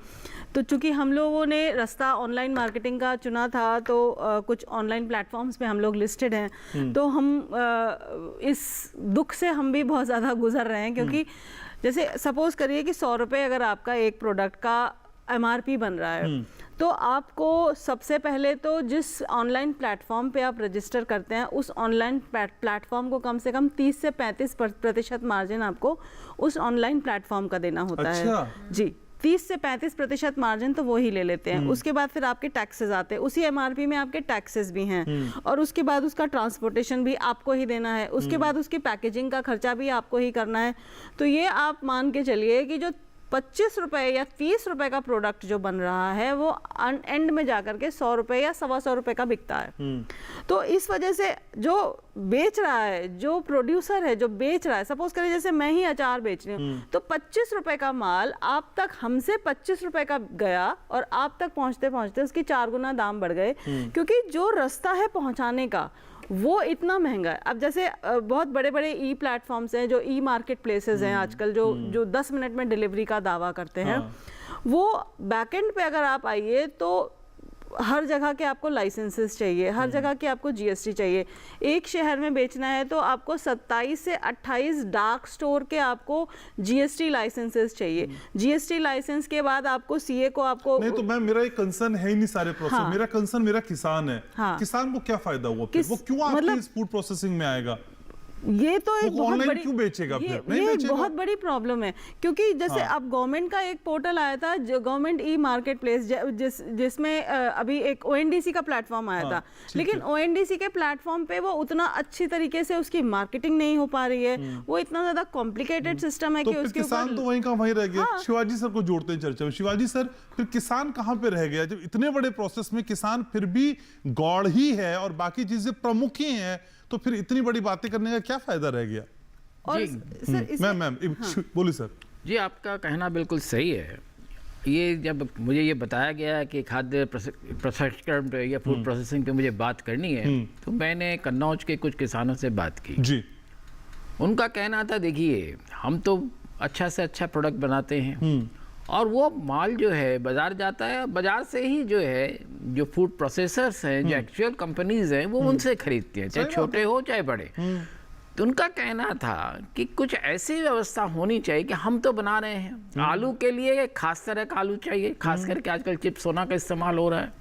तो चूंकि हम लोगों ने रास्ता ऑनलाइन मार्केटिंग का चुना था, तो कुछ ऑनलाइन प्लेटफॉर्म्स पे हम लोग लिस्टेड हैं, तो हम इस दुख से हम भी बहुत ज़्यादा गुजर रहे हैं, क्योंकि जैसे सपोज करिए कि 100 रुपये अगर आपका एक प्रोडक्ट का MRP बन रहा है, तो आपको सबसे पहले तो जिस ऑनलाइन प्लेटफॉर्म पे आप रजिस्टर करते हैं, उस ऑनलाइन प्लेटफॉर्म को कम से कम 30 से 35% मार्जिन आपको उस ऑनलाइन प्लेटफॉर्म का देना होता है। जी, 30 से 35% मार्जिन तो वो ही ले लेते हैं। उसके बाद फिर आपके टैक्सेस आते हैं, उसी MRP में आपके टैक्सेस भी हैं, और उसके बाद उसका ट्रांसपोर्टेशन भी आपको ही देना है, उसके बाद उसकी पैकेजिंग का खर्चा भी आपको ही करना है। तो ये आप मान के चलिए कि जो 25 रुपए या 30 रुपए का प्रोडक्ट जो बन रहा है, वो एंड में जाकर के 100 रुपए या 125 रुपए का बिकता है। तो इस वजह से जो बेच रहा है, जो प्रोड्यूसर है जो बेच रहा है, सपोज करिए जैसे मैं ही अचार बेच रही हूँ, तो 25 रुपए का माल आप तक हमसे 25 रुपए का गया, और आप तक पहुंचते पहुंचते उसकी 4 गुना दाम बढ़ गए, क्योंकि जो रास्ता है पहुंचाने का वो इतना महंगा है। अब जैसे बहुत बड़े बड़े ई प्लेटफॉर्म्स हैं, जो ई मार्केट प्लेसेस हैं आजकल, जो 10 मिनट में डिलीवरी का दावा करते हैं, वो बैकएंड पे अगर आप आइए तो हर जगह के आपको लाइसेंसेस चाहिए, हर जगह की आपको GST चाहिए। एक शहर में बेचना है तो आपको 27 से 28 डार्क स्टोर के आपको GST लाइसेंसेस चाहिए। GST लाइसेंस के बाद आपको CA को आपको नहीं, तो मैम मेरा एक कंसर्न है ही नहीं सारे प्रोसेस। मेरा कंसर्न मेरा किसान है। किसान को क्या फायदा हुआ फिर? वो क्यों आपकी इस फूड प्रोसेसिंग में आएगा? ये तो एक बहुत बड़ी क्यों बेचेगा फिर? ये एक बहुत बड़ी प्रॉब्लम है, क्योंकि जैसे अब गवर्नमेंट का एक पोर्टल आया था, जो गवर्नमेंट ई मार्केट प्लेस, जिसमें अभी एक ONDC का प्लेटफॉर्म आया था, लेकिन ONDC के प्लेटफॉर्म पे वो उतना अच्छी तरीके से उसकी मार्केटिंग नहीं हो पा रही है। वो इतना ज्यादा कॉम्प्लिकेटेड सिस्टम है कि उसके किसान तो वहीं का वहीं रह गया। शिवाजी सर को जोड़ते हैं चर्चा में। शिवाजी सर, फिर किसान कहाँ पे रह गया? जब इतने बड़े प्रोसेस में किसान फिर भी गौड़ ही है और बाकी चीजें प्रमुख ही हैं, तो फिर इतनी बड़ी बातें करने का क्या फायदा रह गया? और सर मैम बोलिए सर। जी, आपका कहना बिल्कुल सही है। ये जब मुझे ये बताया गया कि खाद्य प्रसंस्करण पे या फूड प्रोसेसिंग पे मुझे बात करनी है, तो मैंने कन्नौज के कुछ किसानों से बात की जी। उनका कहना था, देखिए हम तो अच्छा से अच्छा प्रोडक्ट बनाते हैं, और वो माल जो है बाजार जाता है, बाजार से ही जो है जो फूड प्रोसेसर्स हैं, जो एक्चुअल कंपनीज हैं, वो उनसे खरीदती हैं, चाहे छोटे हो चाहे बड़े। तो उनका कहना था कि कुछ ऐसी व्यवस्था होनी चाहिए कि हम तो बना रहे हैं, आलू के लिए खास तरह का आलू चाहिए, खास करके आजकल चिप्स सोना का इस्तेमाल हो रहा है,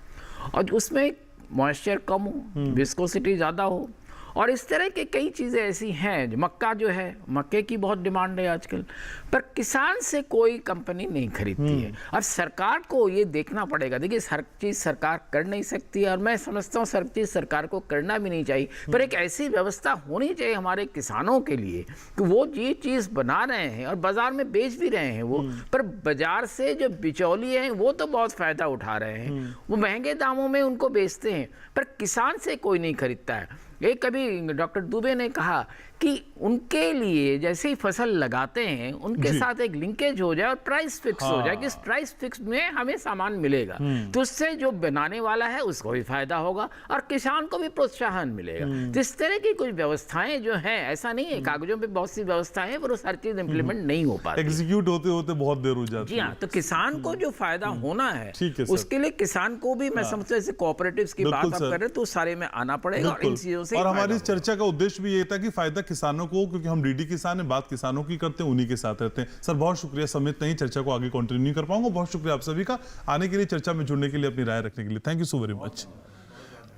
और उसमें मॉइस्चर कम हो, विस्कोसिटी ज़्यादा हो, और इस तरह की कई चीज़ें ऐसी हैं। मक्का जो है, मक्के की बहुत डिमांड है आजकल, पर किसान से कोई कंपनी नहीं खरीदती है। अब सरकार को ये देखना पड़ेगा। देखिए, हर चीज़ सरकार कर नहीं सकती है, और मैं समझता हूँ हर चीज़ सरकार को करना भी नहीं चाहिए, पर एक ऐसी व्यवस्था होनी चाहिए हमारे किसानों के लिए कि वो ये चीज़ बना रहे हैं और बाज़ार में बेच भी रहे हैं वो, पर बाज़ार से जो बिचौलिए हैं वो तो बहुत फ़ायदा उठा रहे हैं, वो महंगे दामों में उनको बेचते हैं, पर किसान से कोई नहीं खरीदता है। ये कभी डॉक्टर दुबे ने कहा कि उनके लिए जैसे ही फसल लगाते हैं, उनके साथ एक लिंकेज हो जाए और प्राइस फिक्स हो जाए कि इस प्राइस फिक्स में हमें सामान मिलेगा, तो उससे जो बनाने वाला है उसको भी फायदा होगा और किसान को भी प्रोत्साहन मिलेगा। तो इस तरह की कुछ व्यवस्थाएं जो हैं, ऐसा नहीं है कागजों पे बहुत सी व्यवस्थाएं हैं, पर वो हर चीज इंप्लीमेंट नहीं हो पाती, एग्जीक्यूट होते होते बहुत देर हो जाती है। जी हाँ, तो किसान को जो फायदा होना है उसके लिए किसान को भी, मैं समझता हूँ जैसे कोऑपरेटिव्स की बात आप कर रहे हैं, तो सारे में आना पड़ेगा और इन चीजों से। और हमारी चर्चा का उद्देश्य भी ये था कि फायदा किसानों को, क्योंकि हम डीडी किसान हैं, बात किसानों की करते हैं, उन्हीं के साथ रहते हैं। सर बहुत शुक्रिया, समित नहीं चर्चा को आगे कंटिन्यू कर पाऊंगा। बहुत शुक्रिया आप सभी का आने के लिए, चर्चा में जुड़ने के लिए, अपनी राय रखने के लिए। Thank you so very much.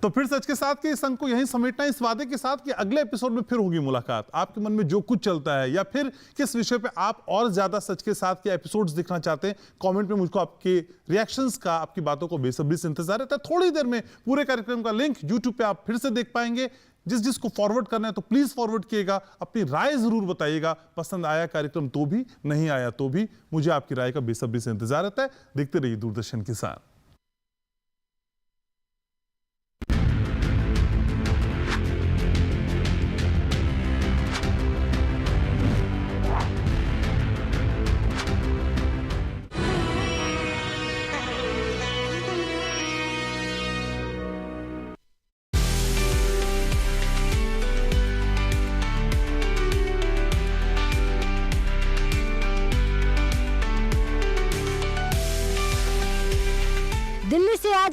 तो फिर सच के साथ के इस अंक को यहीं समेटना, इस वादे के साथ कि अगले एपिसोड में फिर होगी मुलाकात। आपके मन में जो कुछ चलता है या फिर किस विषय पे आप और ज्यादा सच के साथ के एपिसोड्स देखना चाहते हैं, कमेंट में मुझको आपके रिएक्शंस का, आपकी बातों को बेसब्री से इंतजार रहता है। थोड़ी देर में पूरे कार्यक्रम का लिंक यूट्यूब पे आप फिर से देख पाएंगे। जिसको फॉरवर्ड करना है तो प्लीज फॉरवर्ड किएगा, अपनी राय जरूर बताइएगा। पसंद आया कार्यक्रम तो भी, नहीं आया तो भी, मुझे आपकी राय का बेसब्री से इंतजार रहता है। देखते रहिए दूरदर्शन किसान।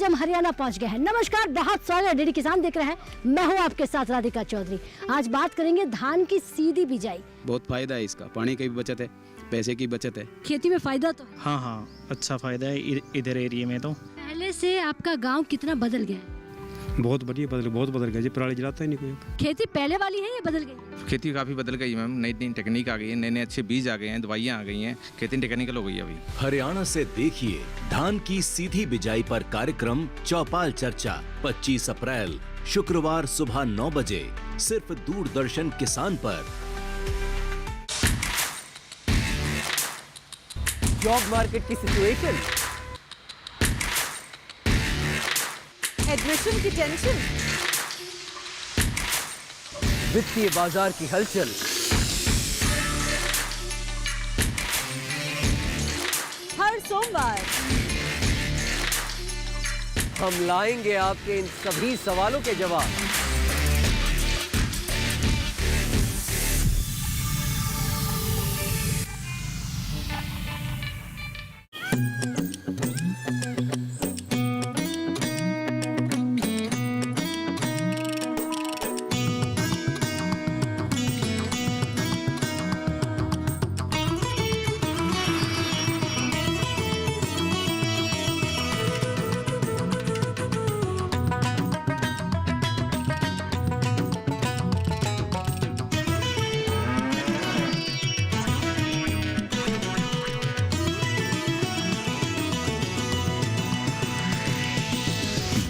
आज हम हरियाणा पहुंच गए हैं। नमस्कार, बहुत स्वागत, डीडी किसान देख रहे हैं, मैं हूं आपके साथ राधिका चौधरी। आज बात करेंगे धान की सीधी बिजाई। बहुत फायदा है इसका, पानी की भी बचत है, पैसे की बचत है, खेती में फायदा तो है। हाँ, अच्छा फायदा है इधर एरिया में। तो पहले से आपका गाँव कितना बदल गया है? बहुत बदल गया जी। पराली जलाता ही नहीं कोई। खेती पहले वाली है या बदल गई? खेती काफी बदल गई मैम, नई नई टेक्निक आ गई है, नए नए अच्छे बीज आ गए हैं, दवाइयाँ आ गई हैं, खेती टेक्निकल हो गई है अभी। हरियाणा से देखिए धान की सीधी बिजाई पर कार्यक्रम चौपाल चर्चा 25 अप्रैल शुक्रवार सुबह 9 बजे सिर्फ दूरदर्शन किसान पर। जॉब मार्केट की सिचुएशन, एडमिशन की टेंशन, वित्तीय बाजार की हलचल, हर सोमवार हम लाएंगे आपके इन सभी सवालों के जवाब।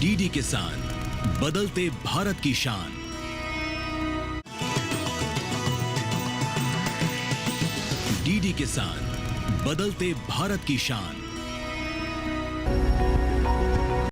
डीडी किसान, बदलते भारत की शान। डीडी किसान, बदलते भारत की शान।